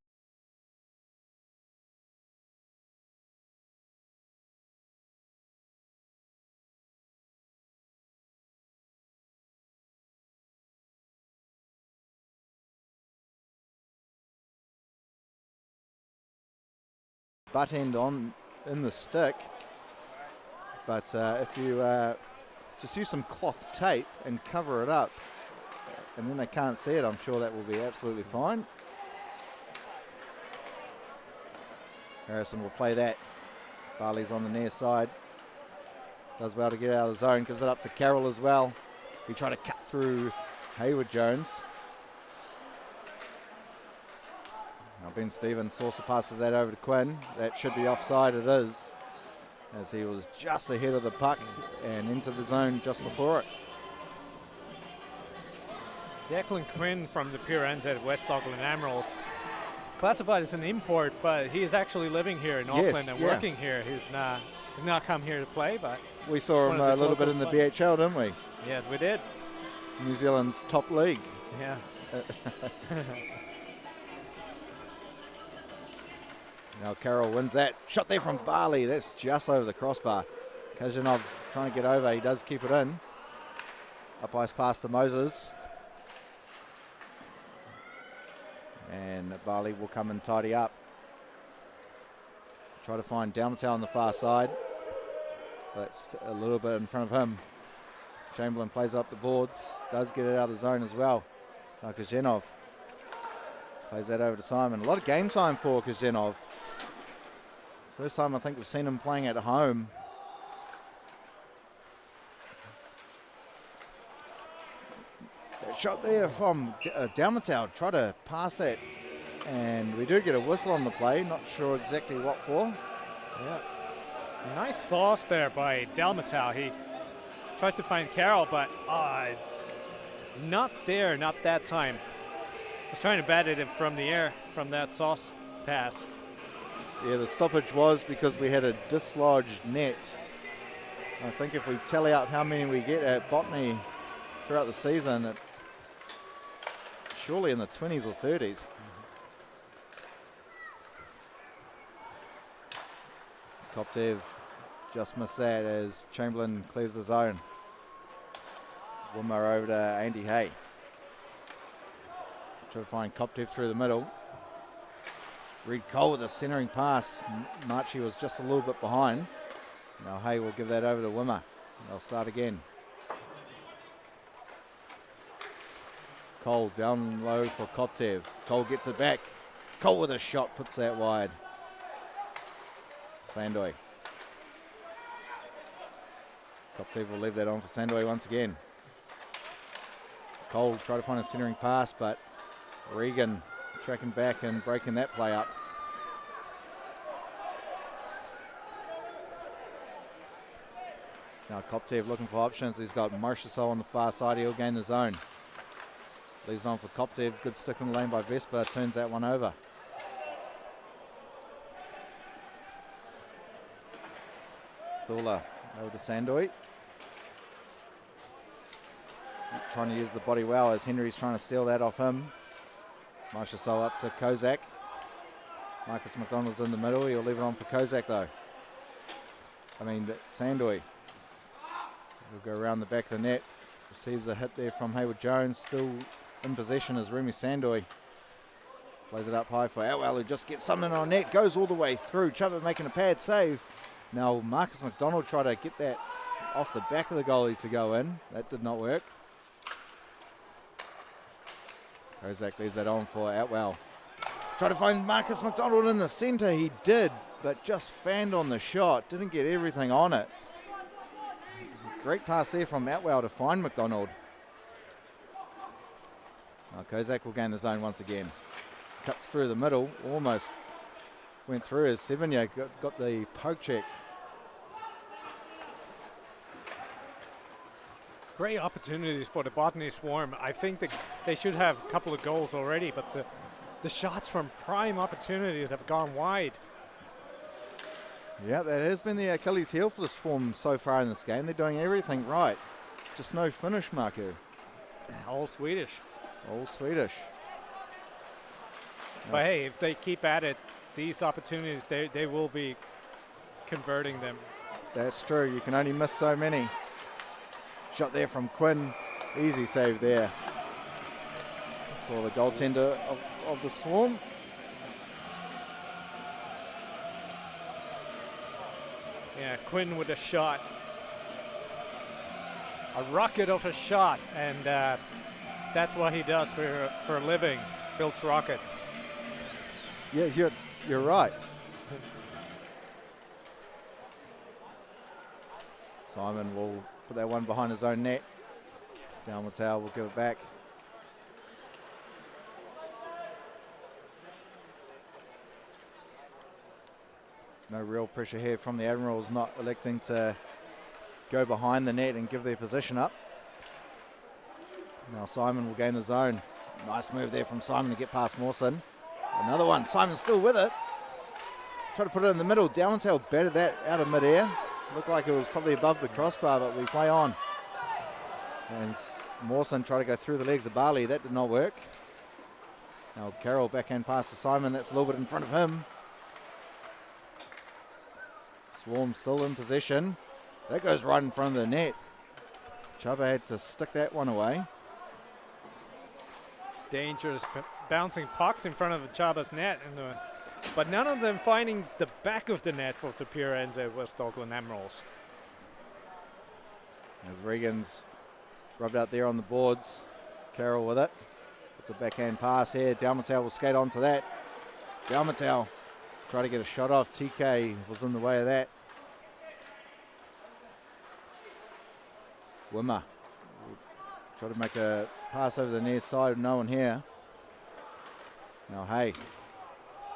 Butt end on in the stick, but if you just use some cloth tape and cover it up, and then they can't see it, I'm sure that will be absolutely fine. Harrison will play that. Barley's on the near side. Does well to get out of the zone. Gives it up to Carroll as well. He tried to cut through Hayward Jones. Now Ben Stevens saucer passes that over to Quinn. That should be offside. It is, as he was just ahead of the puck and into the zone just before it. Declan Quinn from the pure NZ West Auckland Admirals. Classified as an import, but he is actually living here in Auckland and working here. He's not come here to play, but we saw him a little bit in the BHL, didn't we? Yes, we did. New Zealand's top league. Yeah. Now Carroll wins that. Shot there from Barley. That's just over the crossbar. Kazanov trying to get over. He does keep it in. Up ice past the Moses. And Barley will come and tidy up. Try to find Dalmatau on the far side. That's a little bit in front of him. Chamberlain plays up the boards. Does get it out of the zone as well. Kozenov plays that over to Simon. A lot of game time for Kozenov. First time I think we've seen him playing at home. That shot there from Dalmatau. Try to pass it. And we do get a whistle on the play. Not sure exactly what for. Yeah. Nice sauce there by Dalmatau. He tries to find Carroll, but not there, not that time. He's trying to bat it from the air from that sauce pass. Yeah, the stoppage was because we had a dislodged net. I think if we tally up how many we get at Botany throughout the season, surely in the 20s or 30s. Koptev just missed that as Chamberlain clears the zone. Wimmer over to Andy Hay. Try to find Koptev through the middle. Reed Cole with a centering pass. Marchi was just a little bit behind. Now Hay will give that over to Wimmer. They'll start again. Cole down low for Koptev. Cole gets it back. Cole with a shot, puts that wide. Sandoy. Koptev will leave that on for Sandoy once again. Cole try to find a centering pass, but Regan tracking back and breaking that play up. Now Koptev looking for options. He's got Marchessault on the far side. He'll gain the zone. Leaves it on for Koptev. Good stick in the lane by Vespa. Turns that one over. Thula over to Sandoy. Trying to use the body well as Henry's trying to steal that off him. Marchessault up to Kozak. Marcus McDonald's in the middle. He'll leave it on for Kozak though. Sandoy. He'll go around the back of the net. Receives a hit there from Hayward Jones. Still in possession is Remy Sandoy. Plays it up high for Atwell, who just gets something on net. Goes all the way through. Chuba making a pad save. Now Marcus McDonald tried to get that off the back of the goalie to go in. That did not work. Kozak leaves that on for Atwell. Try to find Marcus McDonald in the centre. He did, but just fanned on the shot. Didn't get everything on it. Great pass there from Atwell to find McDonald. Kozak will gain the zone once again. Cuts through the middle. Almost went through as Sevigny got the poke check. Great opportunities for the Botany Swarm. I think that they should have a couple of goals already, but the shots from prime opportunities have gone wide. Yeah, that has been the Achilles heel for the Swarm so far in this game. They're doing everything right. Just no finish, Marku. All Swedish. All Swedish. But hey, if they keep at it, these opportunities, they will be converting them. That's true. You can only miss so many. Shot there from Quinn. Easy save there for the goaltender of the Swarm. Yeah, Quinn with a shot. A rocket of a shot, and that's what he does for a living, builds rockets. Yeah, you're right. Simon will put that one behind his own net. Dalmatau will give it back. No real pressure here from the Admirals, not electing to go behind the net and give their position up. Now Simon will gain the zone. Nice move there from Simon to get past Mawson. Another one, Simon's still with it. Try to put it in the middle. Dalmatau batted that out of midair. Looked like it was probably above the crossbar, but we play on. And Mawson tried to go through the legs of Barley. That did not work. Now Carroll backhand pass to Simon. That's a little bit in front of him. Swarm still in possession. That goes right in front of the net. Chuba had to stick that one away. Dangerous bouncing pucks in front of Chaba's net, but none of them finding the back of the net for Tapira and the West Auckland Admirals. As Regan's rubbed out there on the boards. Carroll with it. It's a backhand pass here. Dalmatau will skate onto that. Dalmatau try to get a shot off. TK was in the way of that. Wimmer try to make a pass over the near side. No one here. Now, hey,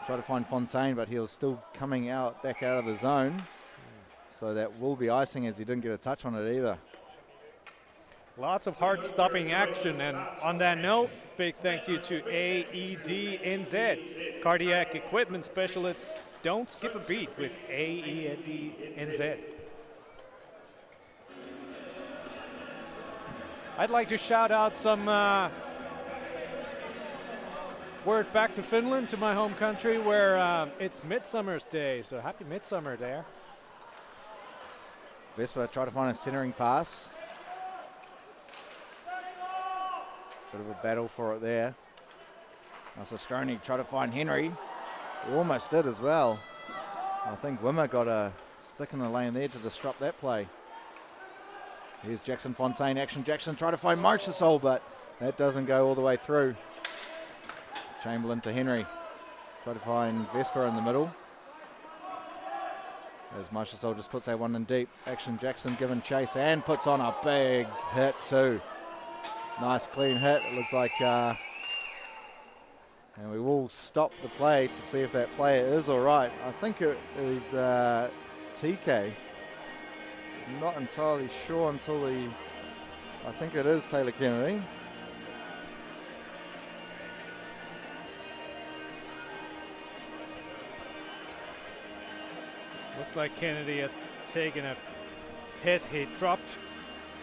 try to find Fontaine, but he was still coming out, back out of the zone. So that will be icing, as he didn't get a touch on it either. Lots of heart-stopping action, and on that note, big thank you to AED NZ, cardiac equipment specialists. Don't skip a beat with AED NZ. I'd like to shout out some word back to Finland, to my home country, where it's Midsummer's Day, so happy Midsummer there. Vespa try to find a centering pass. Bit of a battle for it there. Stroni try to find Henry. He almost did as well. I think Wimmer got a stick in the lane there to disrupt that play. Here's Jackson Fontaine. Action Jackson try to find Marchesol, but that doesn't go all the way through. Chamberlain to Henry. Try to find Vesper in the middle. As Marchesol just puts that one in deep. Action Jackson giving chase and puts on a big hit too. Nice clean hit. It looks like, and we will stop the play to see if that player is all right. I think it is TK. I'm not entirely sure until I think it is Taylor Kennedy. Looks like Kennedy has taken a hit. He dropped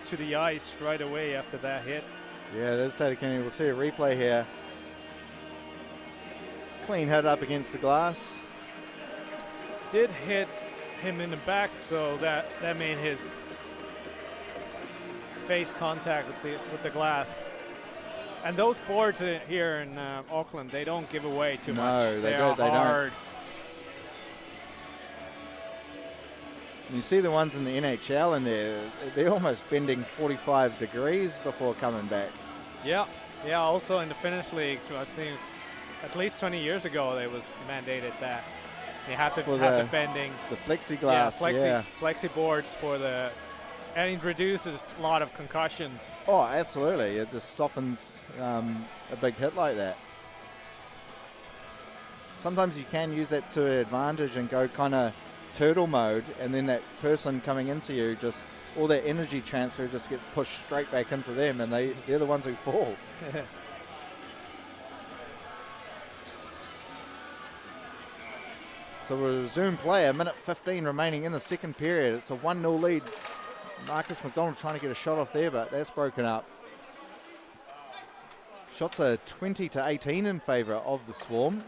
to the ice right away after that hit. Yeah, it is Taylor Kennedy. We'll see a replay here. Clean hit up against the glass. Did hit him in the back, so that made his face contact with the glass. And those boards here in Auckland, they don't give away too much. No, they are hard. don't. You see the ones in the NHL, and they're almost bending 45 degrees before coming back. Yeah. Also in the Finnish league, I think it's at least 20 years ago, they was mandated that you have to have the bending. The plexiglass, flexi boards for the, and it reduces a lot of concussions. Oh, absolutely! It just softens a big hit like that. Sometimes you can use that to advantage and go kind of turtle mode, and then that person coming into you, just all that energy transfer just gets pushed straight back into them, and they're the ones who fall. So we'll resume play. 1:15 remaining in the second period. It's a 1-0 lead. Marcus McDonald trying to get a shot off there, but that's broken up. Shots are 20-18 in favour of the Swarm.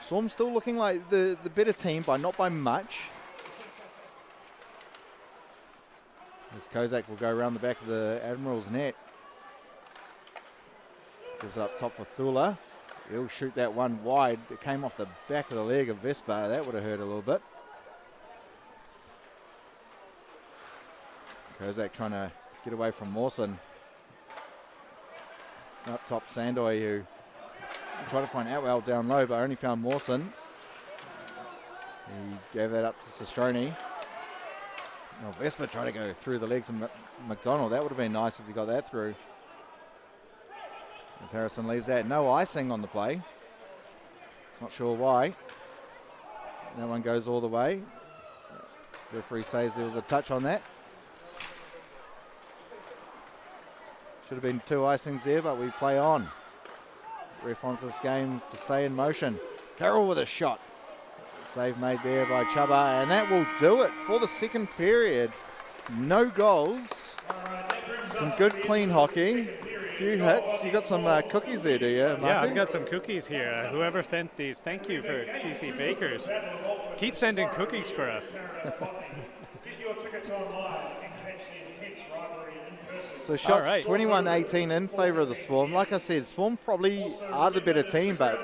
Swarm still looking like the better team, but not by much. As Kozak will go around the back of the Admirals net. Gives it up top for Thula. He'll shoot that one wide. It came off the back of the leg of Vespa. That would have hurt a little bit. Kozak trying to get away from Mawson. Up top, Sandoy, who tried to find Atwell down low, but only found Mawson. He gave that up to Sastroni. Well, Vespa tried to go through the legs of McDonald. That would have been nice if he got that through. As Harrison leaves that. No icing on the play. Not sure why. That one goes all the way. Referee says there was a touch on that. Should have been 2 icings there, but we play on. Ref wants this game to stay in motion. Carroll with a shot. Save made there by Chubba, and that will do it for the second period. No goals. Some good clean hockey. A few hits. You got some cookies there, do you, Marky? Yeah, I've got some cookies here. Whoever sent these, thank you for TC Bakers. Keep sending cookies for us. Get your tickets online and catch the intense rivalry in person. So shots 21-18 in favour of the Swarm. Like I said, Swarm probably are the better team, but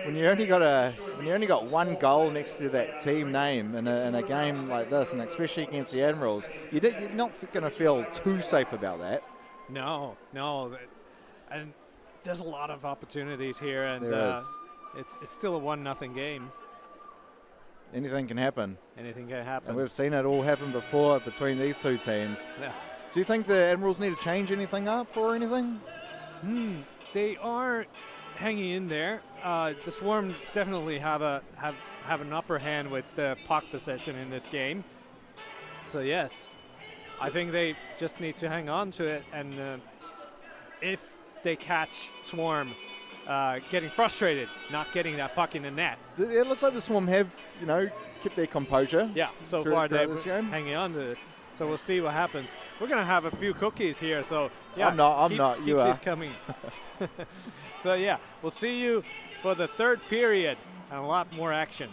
when you only got one goal next to that team name in a game like this, and especially against the Admirals, you're not going to feel too safe about that. No. And there's a lot of opportunities here, and There is. it's still a 1-0 game. Anything can happen. Anything can happen. And we've seen it all happen before between these two teams. Yeah. Do you think the Admirals need to change anything up or anything? They are hanging in there. The Swarm definitely have an upper hand with the puck possession in this game. So yes, I think they just need to hang on to it, and if they catch Swarm getting frustrated, not getting that puck in the net. It looks like the Swarm have, kept their composure. Yeah, so throughout far they're this game. hanging on to it. So we'll see what happens. We're gonna have a few cookies here, so yeah. I'm not. Keep You these are. coming. So yeah, we'll see you for the third period and a lot more action.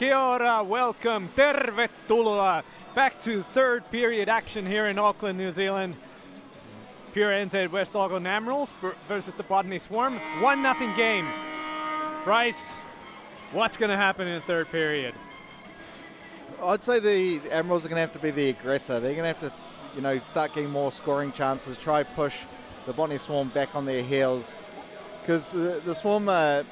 Kia ora, welcome, tervetuloa back to third period action here in Auckland, New Zealand. Pure NZ West Auckland Admirals versus the Botany Swarm. 1-0 game. Bryce, what's going to happen in the third period? I'd say the Admirals are going to have to be the aggressor. They're going to have to, start getting more scoring chances, try push the Botany Swarm back on their heels. Because the Swarm are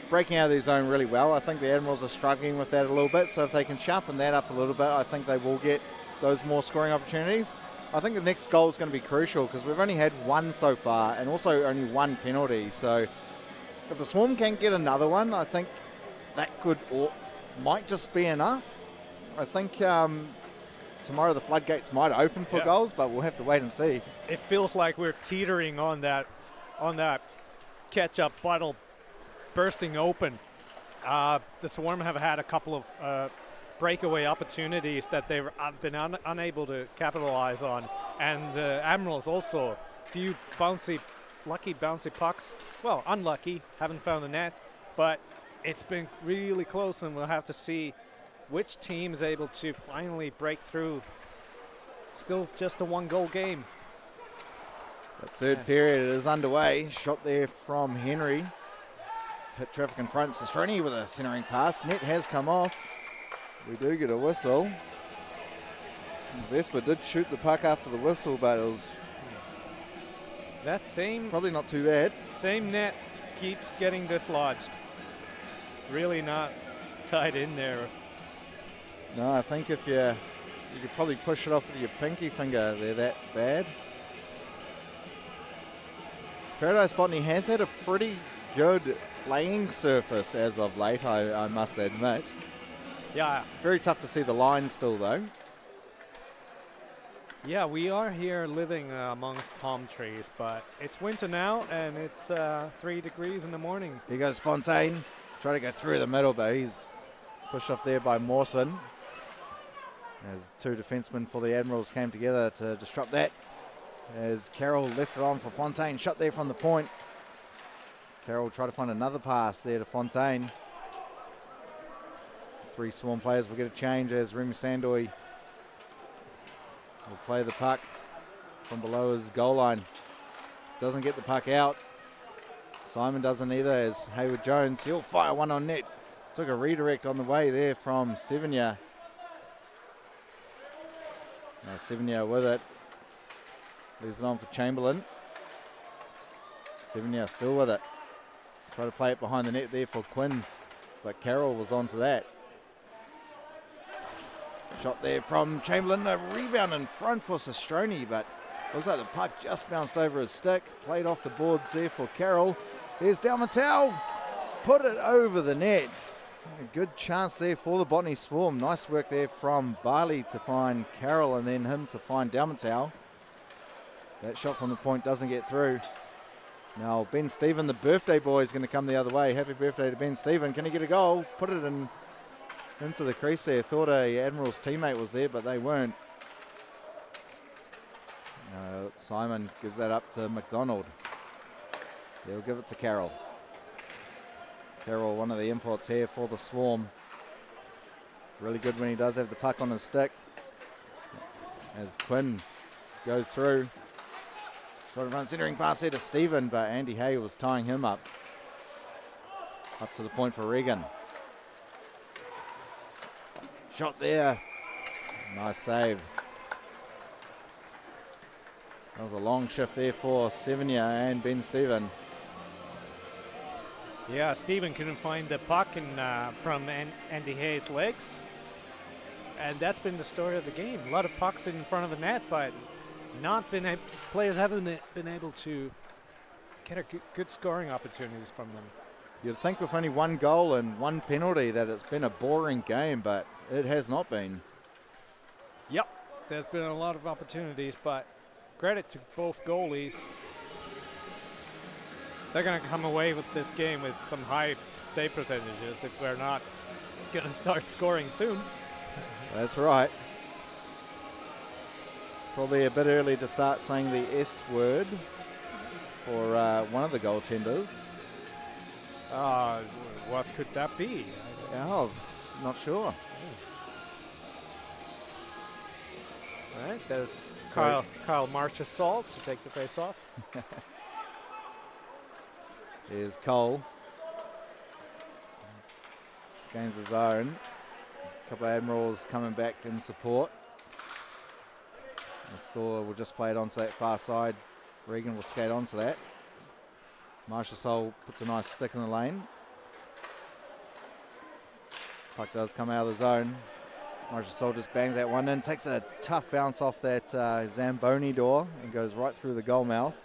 breaking out of their zone really well. I think the Admirals are struggling with that a little bit. So if they can sharpen that up a little bit, I think they will get those more scoring opportunities. I think the next goal is going to be crucial because we've only had one so far and also only one penalty. So if the Swarm can get another one, I think that might just be enough. I think tomorrow the floodgates might open for goals, but we'll have to wait and see. It feels like we're teetering on that ketchup bottle bursting open. The Swarm have had a couple of breakaway opportunities that they've been unable to capitalize on, and the Admirals also few lucky bouncy pucks. Well, unlucky, haven't found the net, but it's been really close, and we'll have to see which team is able to finally break through. Still just a 1-goal game. The third period is underway. Shot there from Henry. Hit traffic in front. Sestroni with a centering pass. Net has come off. We do get a whistle. Vespa did shoot the puck after the whistle, but it was that same probably not too bad. Same net keeps getting dislodged. It's really not tied in there. No, I think if you could probably push it off with your pinky finger, they're that bad. Paradise Botany has had a pretty good playing surface as of late, I must admit. Yeah. Very tough to see the line still, though. Yeah, we are here living amongst palm trees, but it's winter now, and it's 3 degrees in the morning. Here goes Fontaine. Trying to go through the middle, but he's pushed off there by Mawson. As two defensemen for the Admirals came together to disrupt that. As Carroll left it on for Fontaine. Shot there from the point. Carroll tried to find another pass there to Fontaine. 3 Swarm players will get a change as Remy Sandoy will play the puck from below his goal line. Doesn't get the puck out. Simon doesn't either as Hayward Jones. He'll fire one on net. Took a redirect on the way there from Sevigny. Now Sevigny with it. Leaves it on for Chamberlain. Sevigny still with it. Try to play it behind the net there for Quinn, but Carroll was onto that. Shot there from Chamberlain. A rebound in front for Sestroni, but looks like the puck just bounced over his stick. Played off the boards there for Carroll. There's Dalmatau. Put it over the net. A good chance there for the Botany Swarm. Nice work there from Barley to find Carroll and then him to find Dalmatau. That shot from the point doesn't get through. Now Ben Stephen, the birthday boy, is going to come the other way. Happy birthday to Ben Stephen. Can he get a goal? Put it into the crease there. Thought a Admirals teammate was there, but they weren't. Simon gives that up to McDonald. They'll give it to Carroll. Carroll, one of the imports here for the Swarm. Really good when he does have the puck on his stick. As Quinn goes through. Trying to run centering pass here to Stephen, but Andy Hay was tying him up. Up to the point for Regan. Shot there. Nice save. That was a long shift there for Sevigny and Ben Stephen. Yeah, Stephen couldn't find the puck from Andy Hay's legs. And that's been the story of the game. A lot of pucks in front of the net, but players haven't been able to get good scoring opportunities from them. You'd think with only 1 goal and 1 penalty that it's been a boring game, but it has not been. Yep, there's been a lot of opportunities, but credit to both goalies. They're going to come away with this game with some high save percentages if we're not going to start scoring soon. That's right. Probably a bit early to start saying the S word for one of the goaltenders. What could that be? Oh, Not sure. All right, there's So- Kyle Marchessault to take the face off. Here's Cole. Gains his own. A couple of Admirals coming back in support. Thor will just play it onto that far side. Regan will skate onto that. Marchessault puts a nice stick in the lane. Puck does come out of the zone. Marchessault just bangs that one in, takes a tough bounce off that Zamboni door and goes right through the goal mouth.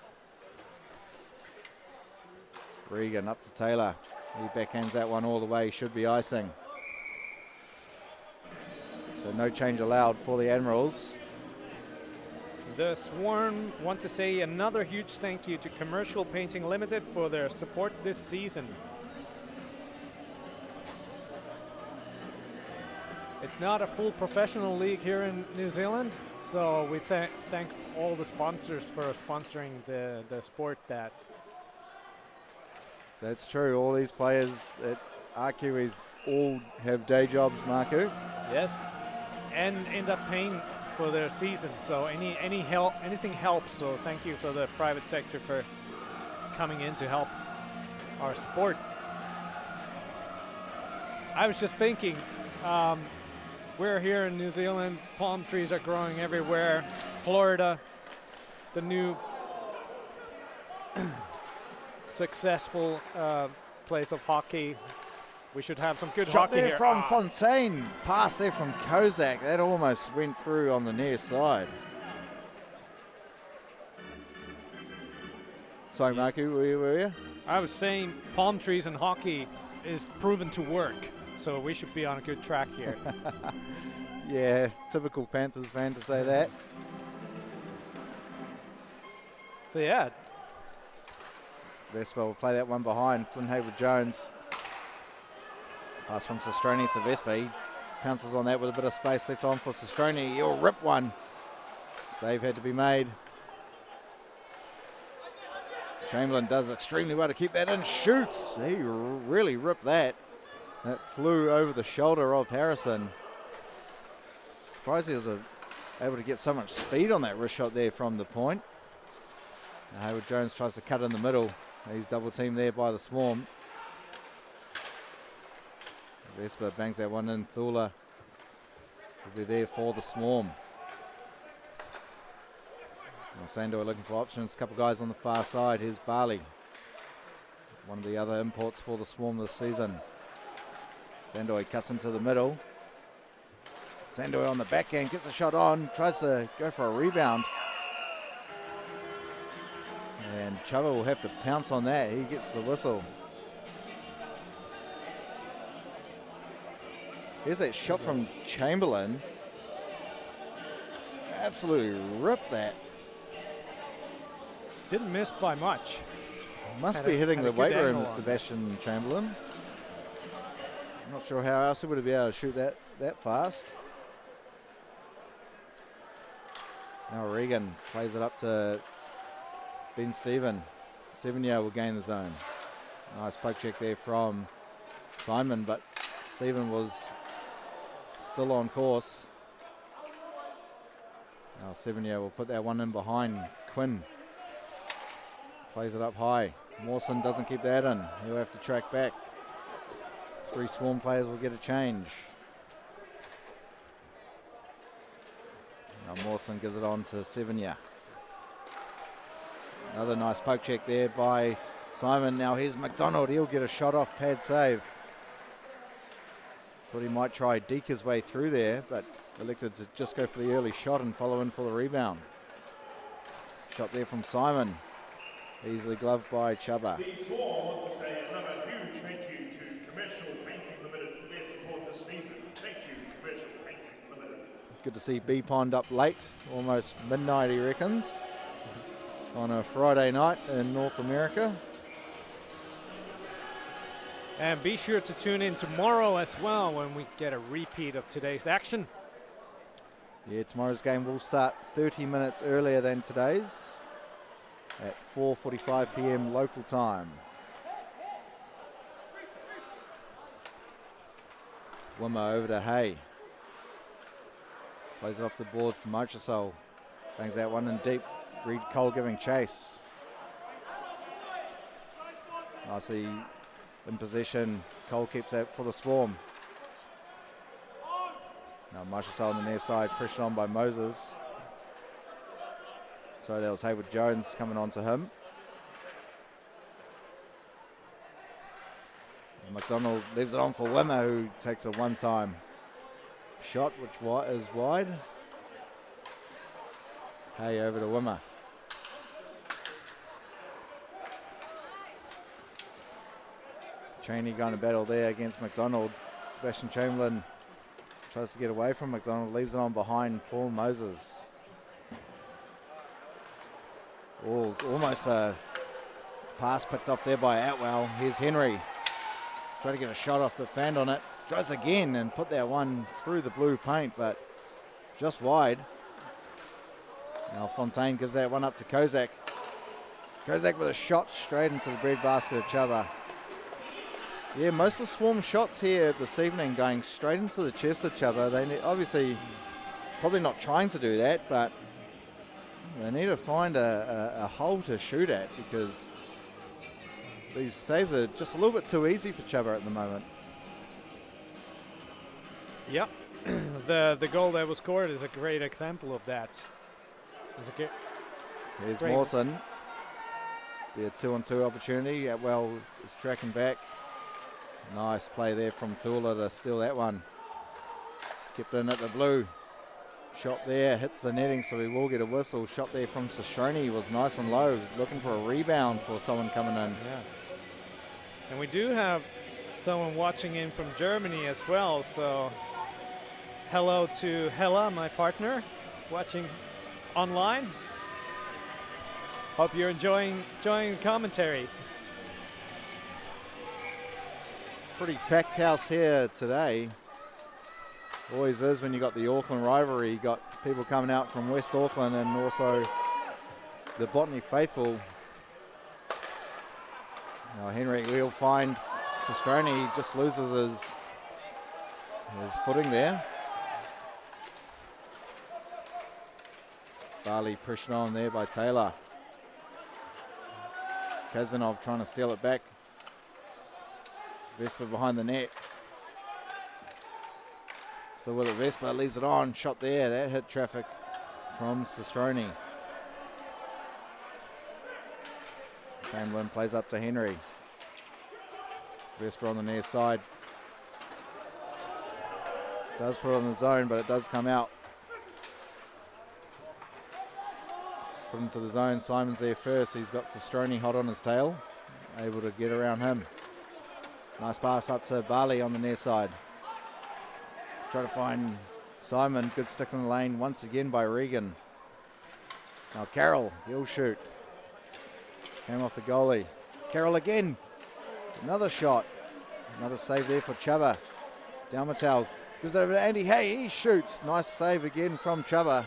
Regan up to Taylor. He backhands that one all the way, should be icing. So no change allowed for the Admirals. The Swarm want to say another huge thank you to Commercial Painting Limited for their support this season. It's not a full professional league here in New Zealand, so we thank all the sponsors for sponsoring the sport. That's true. All these players at Kiwis all have day jobs, Marku. Yes, and end up paying for their season. So anything helps. So thank you for the private sector for coming in to help our sport. I was just thinking, we're here in New Zealand. Palm trees are growing everywhere. Florida, the new successful place of hockey. We should have some good Shot hockey there here. from Fontaine. Pass there from Kozak. That almost went through on the near side. Sorry, Marku, were you? I was saying palm trees and hockey is proven to work, so we should be on a good track here. Yeah, typical Panthers fan to say that. So yeah, Vespa will play that one behind. Flynn Hayward-Jones. Pass from Sestroni to Vespa. He pounces on that with a bit of space left on for Sestroni. He'll rip one. Save had to be made. Chamberlain does extremely well to keep that in. Shoots. He really ripped that. That flew over the shoulder of Harrison. Surprised he was able to get so much speed on that wrist shot there from the point. Hayward-Jones tries to cut in the middle. He's double teamed there by the Swarm. Vespa bangs that one in. Thula will be there for the Swarm. Sandor looking for options. A couple guys on the far side. Here's Barley. One of the other imports for the Swarm this season. Sandor cuts into the middle. Sandor on the backhand, gets a shot on, tries to go for a rebound. And Chuba will have to pounce on that. He gets the whistle. Here's that shot from Chamberlain. Absolutely ripped that. didn't miss by much. Must be hitting the good weight room, angle on Sebastian Chamberlain. I'm not sure how else he would have been able to shoot that fast. Now Regan plays it up to Ben Stephen. 7-year will gain the zone. Nice poke check there from Simon, but Stephen was still on course. Now 7-year will put that one in behind Quinn. Plays it up high. Mawson doesn't keep that in. He'll have to track back. 3 Swarm players will get a change. Now Mawson gives it on to 7-year. Another nice poke check there by Simon. Now here's McDonald. He'll get a shot off pad save. Thought he might try deke his way through there, but elected to just go for the early shot and follow in for the rebound. Shot there from Simon. Easily gloved by Chuba. The Swarm want to say another huge thank you to Commercial Painting Limited for their support this season. Thank you, Commercial Painting Limited. Good to see B Pond up late, almost midnight he reckons, on a Friday night in North America. And be sure to tune in tomorrow as well when we get a repeat of today's action. Yeah, tomorrow's game will start 30 minutes earlier than today's at 4:45 p.m. local time. Wimmer over to Hay. Plays it off the boards to Mochasol. Bangs that one in deep. Reed Cole giving chase. Nicely in possession. Cole keeps that for the Swarm. Now Mochasol on the near side, pressured on by Moses. So that was Hayward Jones coming on to him. And McDonald leaves it on for Wimmer, who takes a one-time shot, which is wide. Hay over to Wimmer. Cheney going to battle there against McDonald. Sebastian Chamberlain tries to get away from McDonald, leaves it on behind for Moses. Oh, almost a pass picked off there by Atwell. Here's Henry. Try to get a shot off, but fanned on it. Tries again and put that one through the blue paint, but just wide. Now Fontaine gives that one up to Kozak. Kozak with a shot straight into the breadbasket of Chuba. Yeah, most of the Swarm shots here this evening going straight into the chest of Chuba. They obviously probably not trying to do that, but they need to find a hole to shoot at, because these saves are just a little bit too easy for Chuba at the moment. Yep. the goal that was scored is a great example of that. Here's Mawson. Be a 2-on-2 opportunity. Atwell is tracking back. Nice play there from Thula to steal that one. Kept in at the blue. Shot there, hits the netting, so we will get a whistle. Shot there from Shoshone was nice and low, looking for a rebound for someone coming in. Yeah. And we do have someone watching in from Germany as well, so hello to Hella, my partner, watching online. Hope you're enjoying the commentary. Pretty packed house here today. Always is when you got the Auckland rivalry. You got people coming out from West Auckland and also the Botany faithful. Now Henry will find Sestroni, just loses his footing there. Barley pushed on there by Taylor. Kazanov trying to steal it back. Vespa behind the net. So with it, Vespa leaves it on. Shot there. That hit traffic from Sestroni. Chamberlain plays up to Henry. Vespa on the near side. Does put it on the zone, but it does come out. Put into the zone. Simon's there first. He's got Sestroni hot on his tail. Able to get around him. Nice pass up to Barley on the near side. Try to find Simon. Good stick in the lane once again by Regan. Now Carroll, he'll shoot. Came off the goalie. Carroll again. Another shot. Another save there for Chuba. Dalmatel gives it over to Andy Hay. He shoots. Nice save again from Chuba.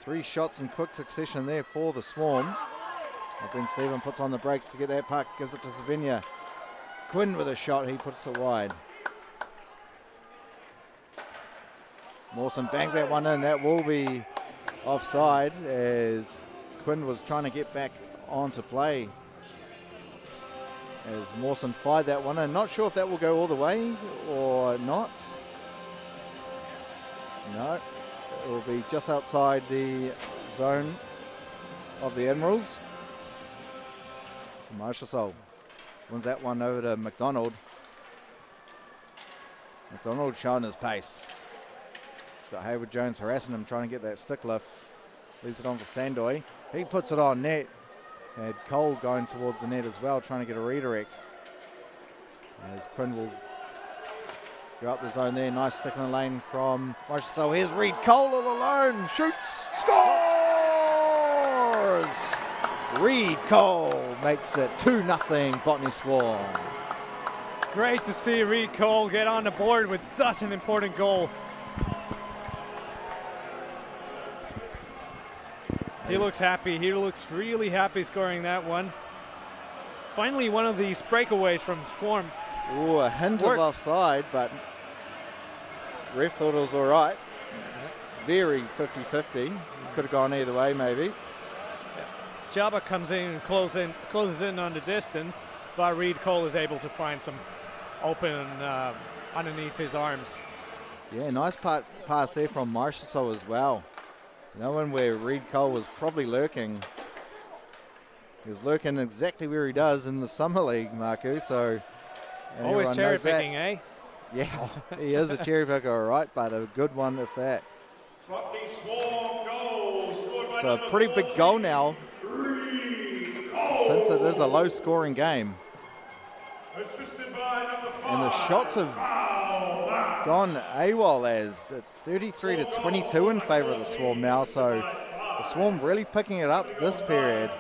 3 shots in quick succession there for the Swarm. Ben Stephen puts on the brakes to get that puck. Gives it to Savinia. Quinn with a shot. He puts it wide. Mawson bangs that one in. That will be offside as Quinn was trying to get back onto play. As Mawson fired that one in. Not sure if that will go all the way or not. No. It will be just outside the zone of the Admirals. So Marshall wins that one over to McDonald. McDonald showing his pace. He's got Hayward Jones harassing him, trying to get that stick lift. Leaves it on for Sandoy. He puts it on net. Had Cole going towards the net as well, trying to get a redirect. As Quinn will go up the zone there. Nice stick in the lane from Marshall. So here's Reed Cole all alone. Shoots, scores! Reed Cole makes it 2-0 Botany Swarm. Great to see Reed Cole get on the board with such an important goal. He looks happy. He looks really happy scoring that one. Finally, one of these breakaways from Swarm Ooh, a hint Works. of offside, but ref thought it was all right. Very 50-50. Could have gone either way, maybe. Jabba comes in and closes in on the distance, but Reed Cole is able to find some open underneath his arms. Yeah, nice pass there from Marchessault as well. Knowing where Reed Cole was probably lurking. He was lurking exactly where he does in the Summer League, Marku, so... Always cherry picking, eh? Yeah, he is a cherry picker, all right, but a good one if that. Botany Swarm goal scored by So a number pretty big 14, goal now, Reed Cole. since it is a low-scoring game. Assisted by number 5. And the shots have gone AWOL as it's 33-22 in favour of the Swarm now, so the Swarm really picking it up this period.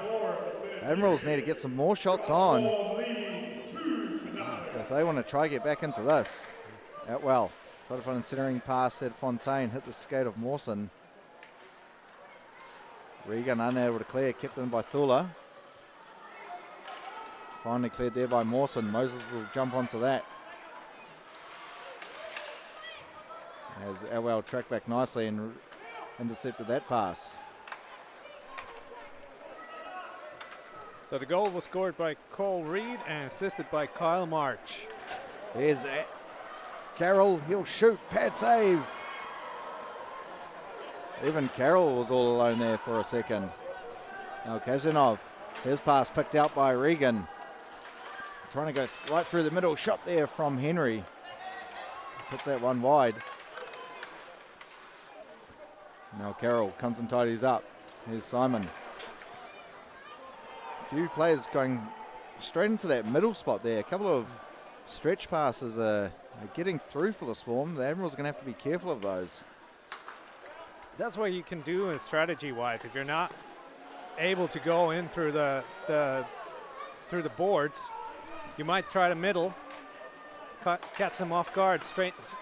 Admirals need to get some more shots on if they want to try to get back into this. Well, got a considering pass at Fontaine, hit the skate of Mawson. Regan unable to clear, kept in by Thula. Finally cleared there by Mawson. Moses will jump onto that. As Elwell tracked back nicely and intercepted that pass. So the goal was scored by Cole Reed and assisted by Kyle March. There's Carroll, he'll shoot, pad save. Even Carroll was all alone there for a second. Now Kazanov, his pass picked out by Regan. Trying to go right through the middle, shot there from Henry. Puts that one wide. Now Carroll comes and tidies up. Here's Simon. A few players going straight into that middle spot there. A couple of stretch passes are getting through for the Swarm. The Admirals are going to have to be careful of those. That's what you can do in strategy-wise. If you're not able to go in through the boards, you might try to middle, catch them off guard,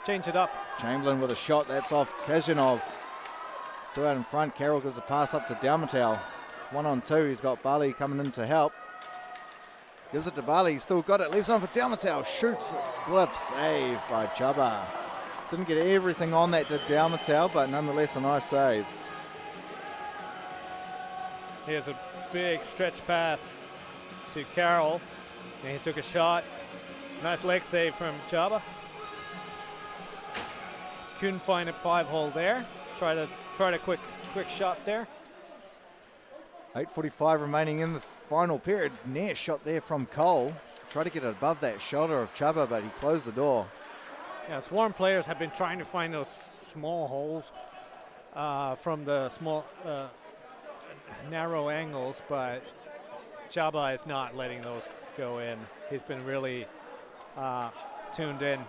change it up. Chamberlain with a shot, that's off Kazanov. Still out in front, Carroll gives a pass up to Dalmatel. 1-on-2, he's got Bali coming in to help. Gives it to Bali, he's still got it, leaves it on for Dalmatel, shoots, glove, save by Chubba. Didn't get everything on that to Dalmatel, but nonetheless a nice save. Here's a big stretch pass to Carroll, and he took a shot. Nice leg save from Chubba. Couldn't find a 5-hole there. Tried a quick shot there. 8:45 remaining in the final period. Near shot there from Cole. Tried to get it above that shoulder of Chubba, but he closed the door. Yeah, Swarm players have been trying to find those small holes from the small, narrow angles, but Chubba is not letting those go in. He's been really tuned in,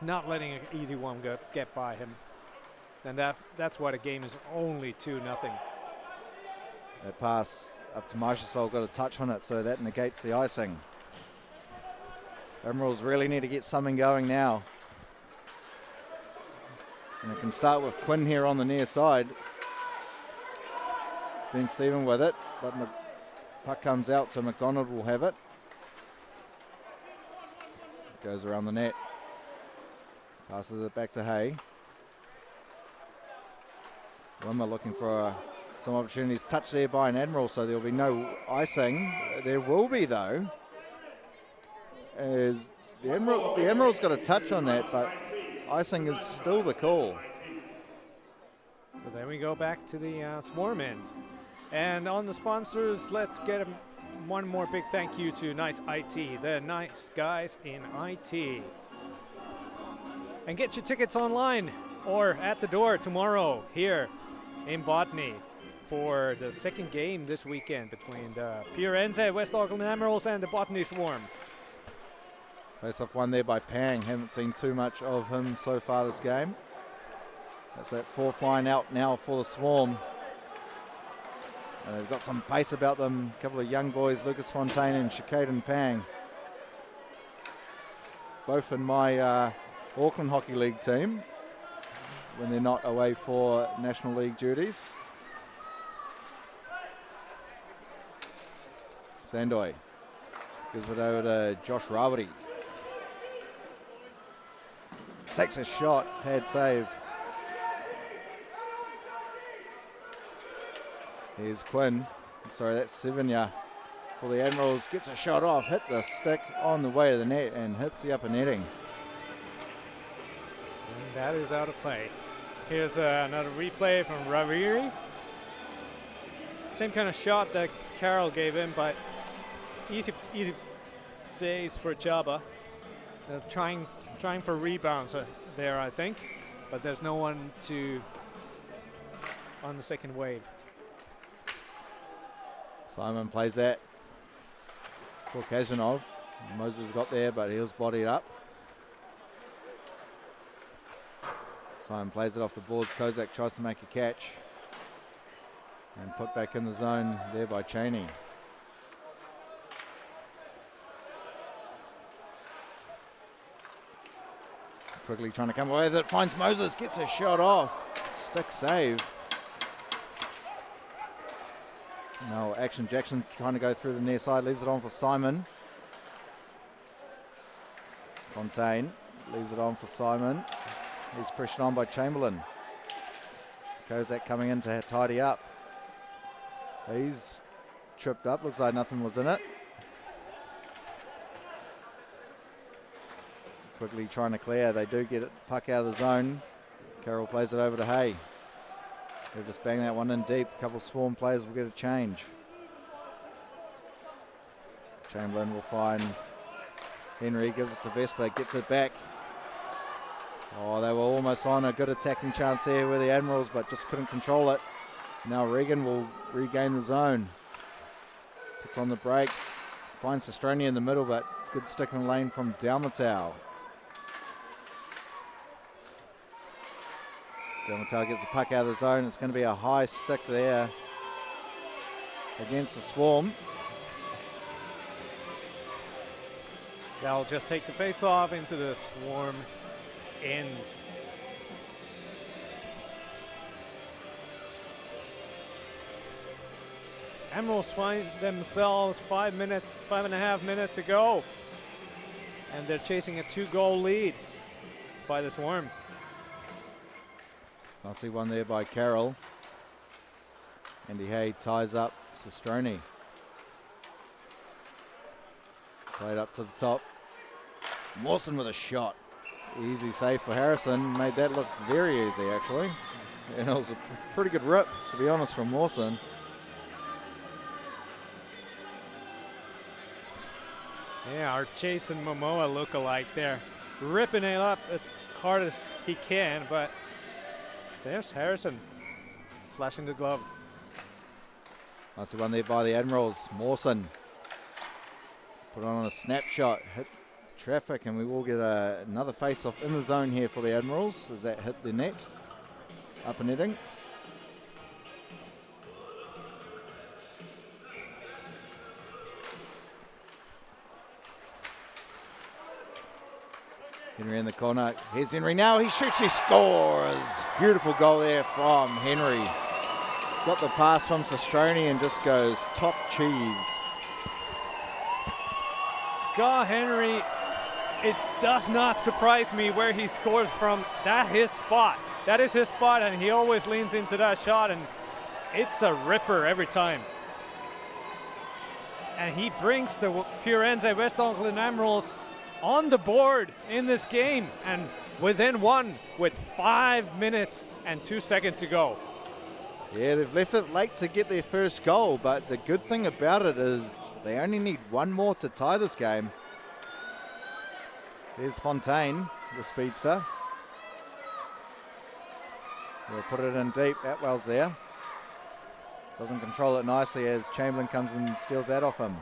not letting an easy one get by him. And that's why the game is only 2-0. That pass up to Marchessault got a touch on it, so that negates the icing. Admirals really need to get something going now. And it can start with Quinn here on the near side. Ben Stephen with it, but the puck comes out, so McDonald will have it. Goes around the net. Passes it back to Hay. Wimmer looking for some opportunities. Touched there by an Admiral, so there'll be no icing. There will be, though. As the Admiral's got a touch on that, but icing is still the call. So then we go back to the Swarm end. And on the sponsors, let's get one more big thank you to Nice IT, the nice guys in IT. And get your tickets online or at the door tomorrow here in Botany for the second game this weekend between the pure NZ West Auckland Admirals and the Botany Swarm. Face-off one there by Pang. Haven't seen too much of him so far this game. That's that fourth line out now for the Swarm. They've got some pace about them. A couple of young boys, Lucas Fontaine and Shikaden Pang. Both in my Auckland Hockey League team when they're not away for National League duties. Sandoy Gives it over to Josh Rawati. Takes a shot, pad save. Here's Quinn. Sorry, that's Sevenya for the Admirals. Gets a shot off, hit the stick on the way to the net and hits the upper netting. And that is out of play. Here's another replay from Raviri. Same kind of shot that Carroll gave him, but easy saves for Jabba. They're trying for rebounds there, I think, but there's no one on the second wave. Simon plays that for Kazanov. Moses got there, but he was bodied up. Simon plays it off the boards. Kozak tries to make a catch. And put back in the zone there by Cheney. Quickly trying to come away with it. Finds Moses, gets a shot off. Stick save. No action. Jackson trying to go through the near side. Leaves it on for Simon. Fontaine leaves it on for Simon. He's pressured on by Chamberlain. Kozak coming in to tidy up. He's tripped up. Looks like nothing was in it. Quickly trying to clear. They do get it puck out of the zone. Carroll plays it over to Hay. They'll just bang that one in deep. A couple of swarm players will get a change. Chamberlain will find Henry. Gives it to Vesper. Gets it back. Oh, they were almost on a good attacking chance there with the Admirals, but just couldn't control it. Now Regan will regain the zone. Puts on the brakes. Finds Sestroni in the middle, but good stick in the lane from Dalmatau. Dalmatau gets the puck out of the zone. It's going to be a high stick there against the Swarm. They'll just take the face off into the Swarm end. Admirals find themselves 5.5 minutes to go. And they're chasing a 2-goal lead by the Swarm. Nicely one there by Carroll. Andy Hay ties up Sestroni. Played up to the top. Mawson with a shot. Easy save for Harrison. Made that look very easy, actually. And it was a pretty good rip, to be honest, from Mawson. Yeah, our Chase and Momoa look-alike there. Ripping it up as hard as he can, but there's Harrison flashing the glove. Nicely one there by the Admirals. Mawson put on a snapshot, hit traffic, and we will get another face-off in the zone here for the Admirals as that hit the net, upper netting. Henry in the corner. Here's Henry now. He shoots, he scores. Beautiful goal there from Henry. Got the pass from Sestroni and just goes top cheese. Scott Henry, it does not surprise me where he scores from. That's his spot. That is his spot, and he always leans into that shot, and it's a ripper every time. And he brings the Purense West Auckland Admirals on the board in this game, and within one with 5 minutes and 2 seconds to go. Yeah, they've left it late to get their first goal, but the good thing about it is they only need one more to tie this game. There's Fontaine, the speedster. They'll put it in deep. Atwell's there. Doesn't control it nicely as Chamberlain comes and steals that off him.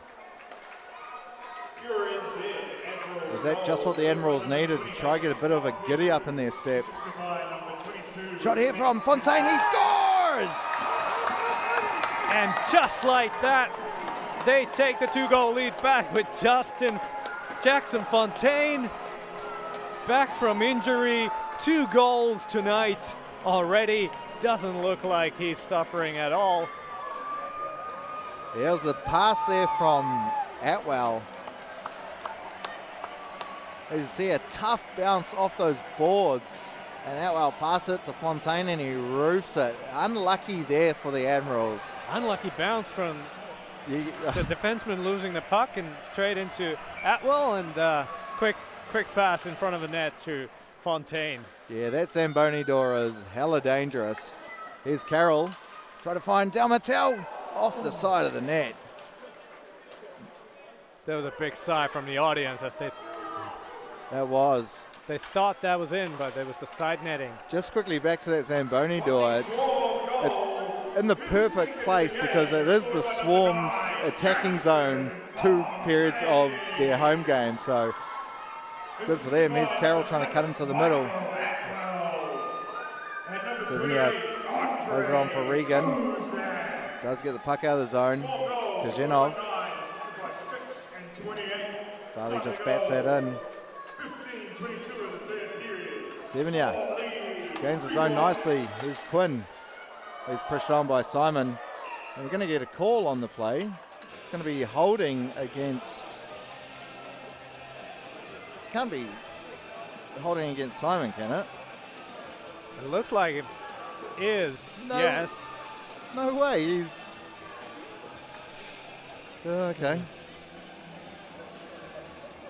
Is that just what the Admirals needed to try to get a bit of a giddy up in their step? Shot here from Fontaine, he scores! And just like that, they take the 2-goal lead back with Jackson Fontaine back from injury. 2 goals tonight already. Doesn't look like he's suffering at all. There's the pass there from Atwell. As you see, a tough bounce off those boards. And Atwell pass it to Fontaine and he roofs it. Unlucky there for the Admirals. Unlucky bounce from the defenseman losing the puck and straight into Atwell, and quick pass in front of the net to Fontaine. Yeah, that Zamboni door is hella dangerous. Here's Carroll. Try to find Dalmatell off the side of the net. There was a big sigh from the audience as they thought that was in, but there was the side netting. Just quickly back to that Zamboni door. It's in the perfect place because it is the Swarm's attacking zone 2 periods of their home game. So it's good for them. Here's Carroll trying to cut into the middle. Sevigny throws it on for Regan. Does get the puck out of the zone. Kajenov. Barley just bats that in. Sevigny gains the zone nicely. Here's Quinn. He's pushed on by Simon. And we're going to get a call on the play. It's going to be holding against... Can't be holding against Simon, can it? It looks like it is, yes. No way, he's... Okay.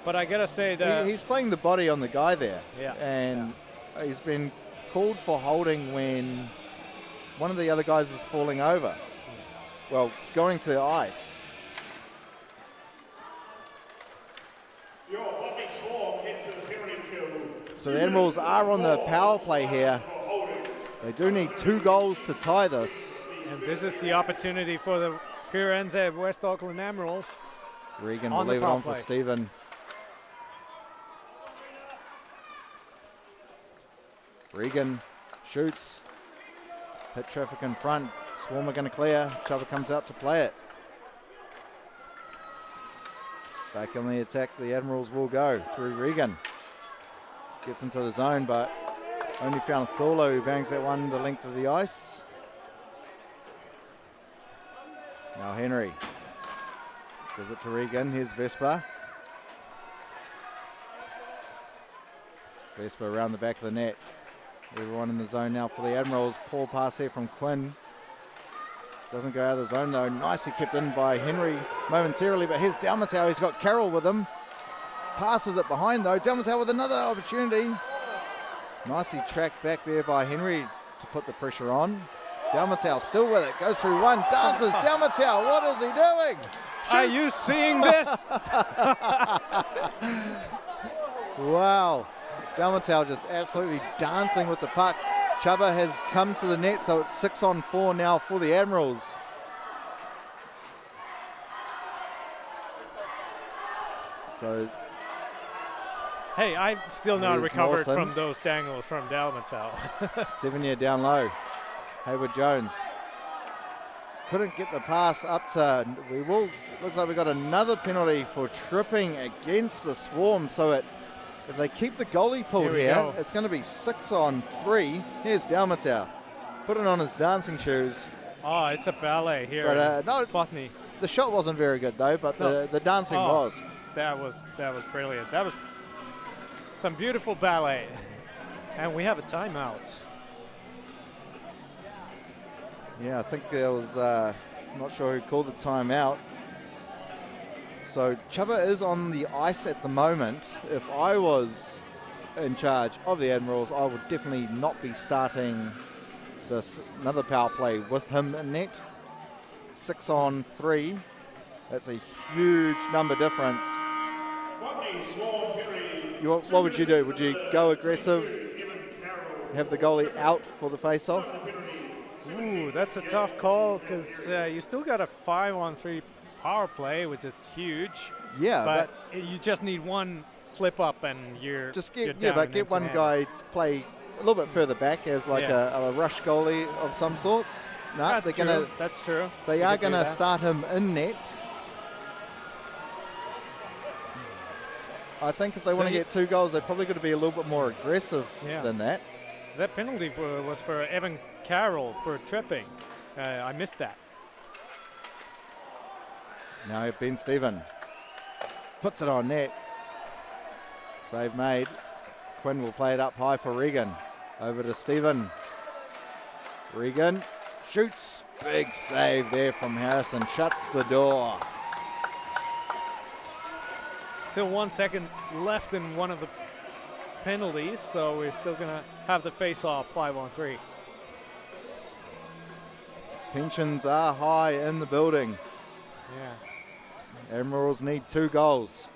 But I gotta say that... He's playing the body on the guy there. Yeah. And he's been called for holding when one of the other guys is falling over. Well, going to the ice. So the Admirals are on the power play here. They do need 2 goals to tie this. And this is the opportunity for the pure NZ West Auckland Admirals. Regan will leave it on for Stephen. Regan shoots. Hit traffic in front. Swarm are going to clear. Chuba comes out to play it. Back in the attack, the Admirals will go through Regan. Gets into the zone, but only found Thorlo, who bangs that one the length of the ice. Now Henry gives it to Regan. Here's Vespa. Vespa around the back of the net. Everyone in the zone now for the Admirals. Poor pass here from Quinn. Doesn't go out of the zone though. Nicely kept in by Henry momentarily, but here's Dalmatell. He's got Carroll with him. Passes it behind though. Dalmatell with another opportunity. Nicely tracked back there by Henry to put the pressure on. Dalmatell still with it. Goes through one. Dances. Dalmatell. What is he doing? Shoots. Are you seeing this? Wow. Dalmatell just absolutely dancing with the puck. Chuba has come to the net, so it's 6-on-4 now for the Admirals. So, hey, I'm still not recovered from those dangles from Dalmatell. Sevigny down low. Hayward Jones couldn't get the pass up to. Looks like we got another penalty for tripping against the Swarm. So if they keep the goalie pulled here, it's going to be 6-on-3. Here's Dalmatell. Put it on his dancing shoes. Oh, it's a ballet here. But no, Botany. The shot wasn't very good though, but the dancing was. That was brilliant. That was some beautiful ballet. And we have a timeout. Yeah, I think there was, I'm not sure who called the timeout. So Chuba is on the ice at the moment. If I was in charge of the Admirals, I would definitely not be starting another power play with him in net. 6-on-3. That's a huge number difference. What would you do? Would you go aggressive, have the goalie out for the face-off? Ooh, that's a tough call because you still got a 5-on-3 power play, which is huge. Yeah, but you just need one slip up and you're get one guy to play a little bit further back as like a rush goalie of some sorts. No, that's true. They are going to start him in net. I think if they want to get 2 goals, they're probably going to be a little bit more aggressive than that. That penalty was for Evan Carroll for tripping. I missed that. Now Ben Stephen puts it on net. Save made. Quinn will play it up high for Regan. Over to Stephen. Regan shoots. Big save there from Harrison. Shuts the door. Still 1 second left in one of the penalties, so we're still going to have the face-off 5-on-3. Tensions are high in the building. Yeah. Admirals need 2 goals.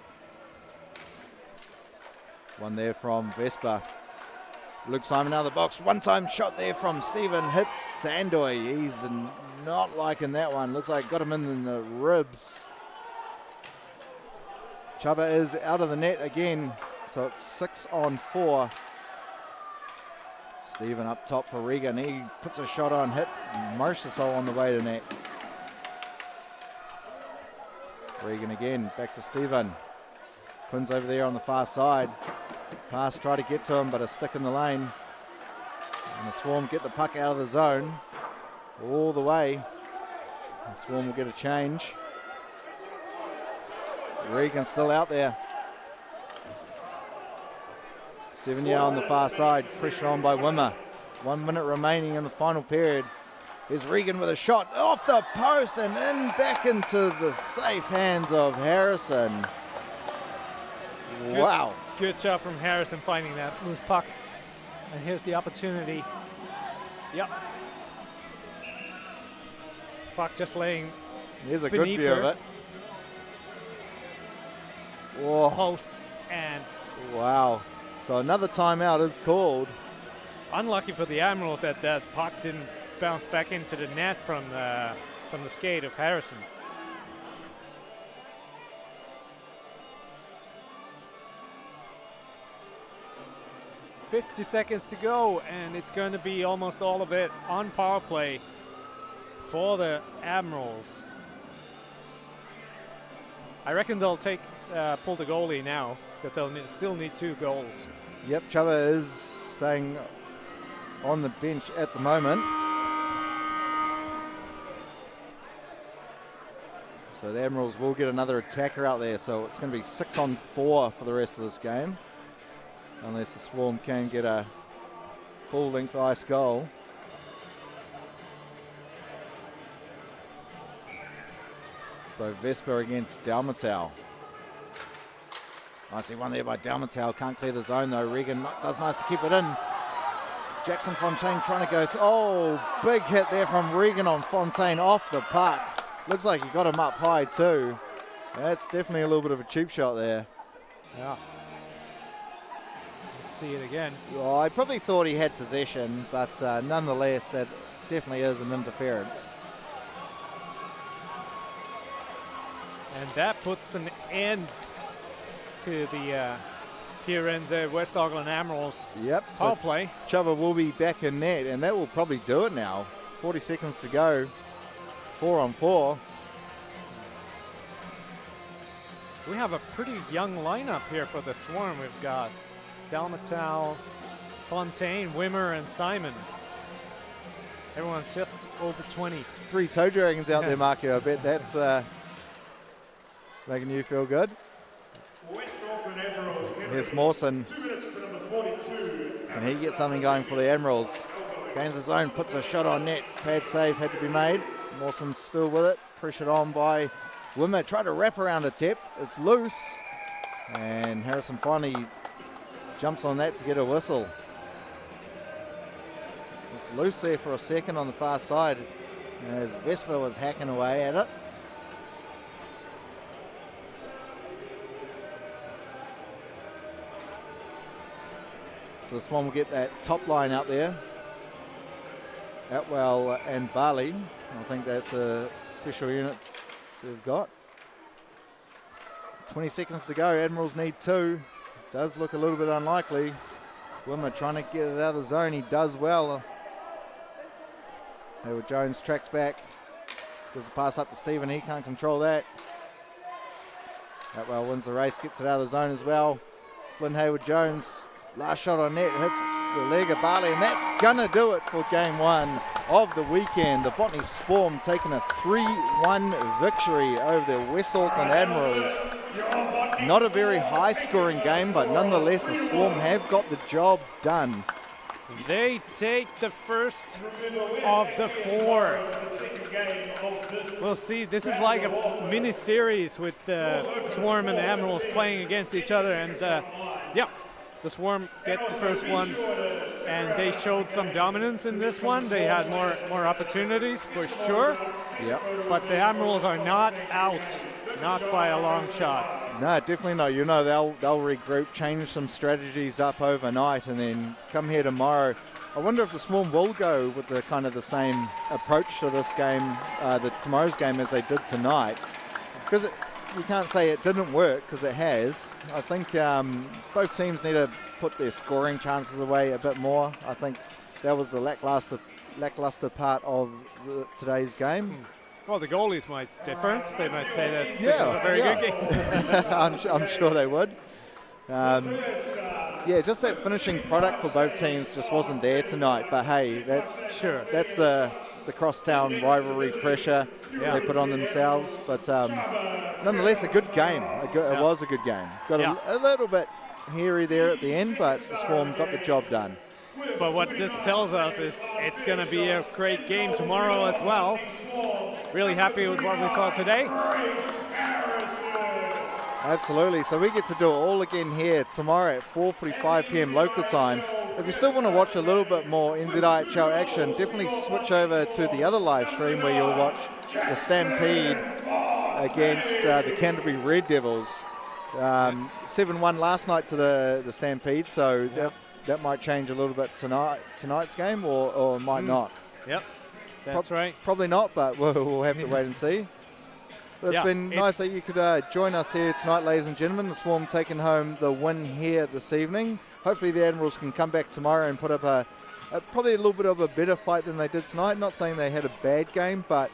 One there from Vespa. Luke Simon out of the box. One-time shot there from Stephen. Hits Sandoy. He's not liking that one. Looks like got him in the ribs. Chuba is out of the net again. So it's 6-on-4. Stephen up top for Regan. He puts a shot on, hit Marchessault on the way to net. Regan again, back to Stephen. Quinn's over there on the far side. Pass, try to get to him, but a stick in the lane. And the Swarm get the puck out of the zone. All the way. The Swarm will get a change. Regan still out there. 7-year on the far side, pressure on by Wimmer. 1 minute remaining in the final period. Here's Regan with a shot off the post and in back into the safe hands of Harrison. Wow. Good job from Harrison finding that loose puck. And here's the opportunity. Yep. Puck just laying Here's a good beneath view her. of it. Whoa. Post and Wow. So another timeout is called. unlucky for the Admirals that that puck didn't bounce back into the net from the skate of Harrison. .50 to go, and it's going to be almost all of it on power play for the Admirals. I reckon they'll pull the goalie now because they'll still need 2 goals. Yep, Chuba is staying on the bench at the moment. So the Admirals will get another attacker out there. So it's going to be 6-on-4 for the rest of this game. Unless the Swarm can get a full-length ice goal. So Vesper against Dalmatau. Nicely one there by Dalmatau. Can't clear the zone though. Regan does nice to keep it in. Jackson Fontaine trying to go through. Oh, big hit there from Regan on Fontaine off the puck. Looks like he got him up high too. That's definitely a little bit of a cheap shot there. Yeah. Let's see it again. Well, I probably thought he had possession, but nonetheless, it definitely is an interference. And that puts an end to the Piarenza West Auckland Admirals Yep. power So play. Chuba will be back in net, and that will probably do it now. 40 seconds to go. 4-on-4. We have a pretty young lineup here for the Swarm. We've got Dalmatau, Fontaine, Wimmer, and Simon. Everyone's just over 20. 3 toe dragons out there, Marco. I bet that's making you feel good. West Auckland Admirals. Here's Mawson. 2 minutes to number 42. Can he get something going for the Admirals? Gains his own, puts a shot on net. Pad save had to be made. Mawson's still with it. Pressured on by Wimmer. Tried to wrap around a tip. It's loose. And Harrison finally jumps on that to get a whistle. It's loose there for a second on the far side as Vespa was hacking away at it. So this one will get that top line out there. Atwell and Barley. I think that's a special unit they've got. 20 seconds to go. Admirals need 2. Does look a little bit unlikely. Wimmer trying to get it out of the zone. He does well. Hayward Jones tracks back. Gives a pass up to Stephen. He can't control that. Atwell wins the race. Gets it out of the zone as well. Flynn Hayward Jones. Last shot on net. Hits the leg of barley, and that's gonna do it for game 1 of the weekend. The Botany Swarm taking a 3-1 victory over the West Auckland Admirals. Not a very high scoring game, but nonetheless the Swarm have got the job done. They take the first of the 4. We'll see. This is like a mini series with the Swarm and the Admirals playing against each other, and yeah, the Swarm get the first one, and they showed some dominance in this one. They had more opportunities for sure. Yep. But the Admirals are not out, not by a long shot. No, definitely not. You know, they'll regroup, change some strategies up overnight, and then come here tomorrow. I wonder if the Swarm will go with the kind of the same approach to this game, tomorrow's game, as they did tonight, because you can't say it didn't work, because it has. I think both teams need to put their scoring chances away a bit more. I think that was the lackluster part of today's game. Well, the goalies might differ. They might say that this was a very good game. I'm sure they would. Yeah, just that finishing product for both teams just wasn't there tonight. But hey, that's the crosstown rivalry pressure they put on themselves. But nonetheless, a good game. It was a good game. Got a little bit hairy there at the end, but the Swarm got the job done. But what this tells us is it's going to be a great game tomorrow as well. Really happy with what we saw today. Absolutely. So we get to do it all again here tomorrow at 4:45 p.m. local time. If you still want to watch a little bit more NZIHL action, definitely switch over to the other live stream where you'll watch the Stampede against the Canterbury Red Devils. 7-1 last night to the Stampede, so that might change a little bit tonight's game, or might not. Yep, that's right. Probably not, but we'll have to wait and see. But it's been nice that you could join us here tonight, ladies and gentlemen. The Swarm taking home the win here this evening. Hopefully the Admirals can come back tomorrow and put up probably a little bit of a better fight than they did tonight. Not saying they had a bad game, but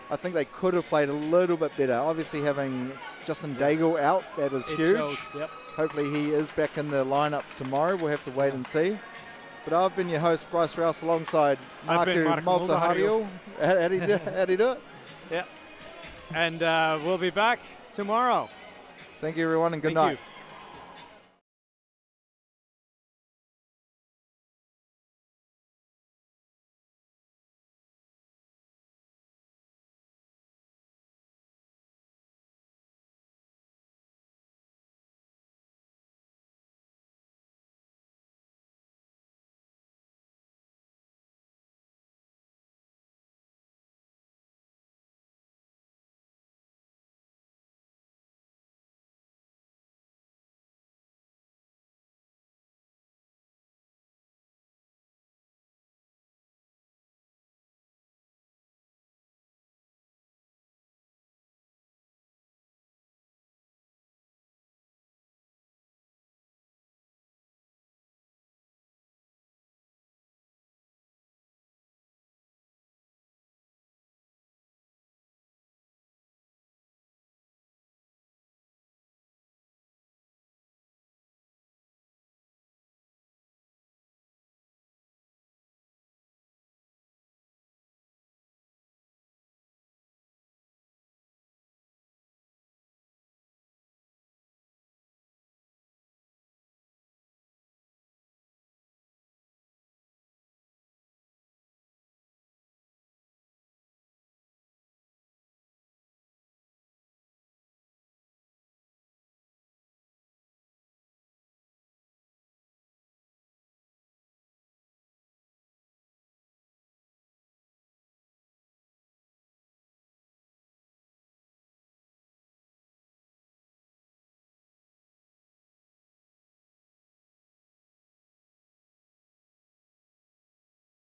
I think they could have played a little bit better. Obviously having Justin Daigle out, that is huge. Shows, yep. Hopefully he is back in the lineup tomorrow. We'll have to wait and see. But I've been your host, Bryce Rouse, alongside Marku Maltahario. How do you do it? Yeah. And we'll be back tomorrow. Thank you, everyone, and good Thank night. you.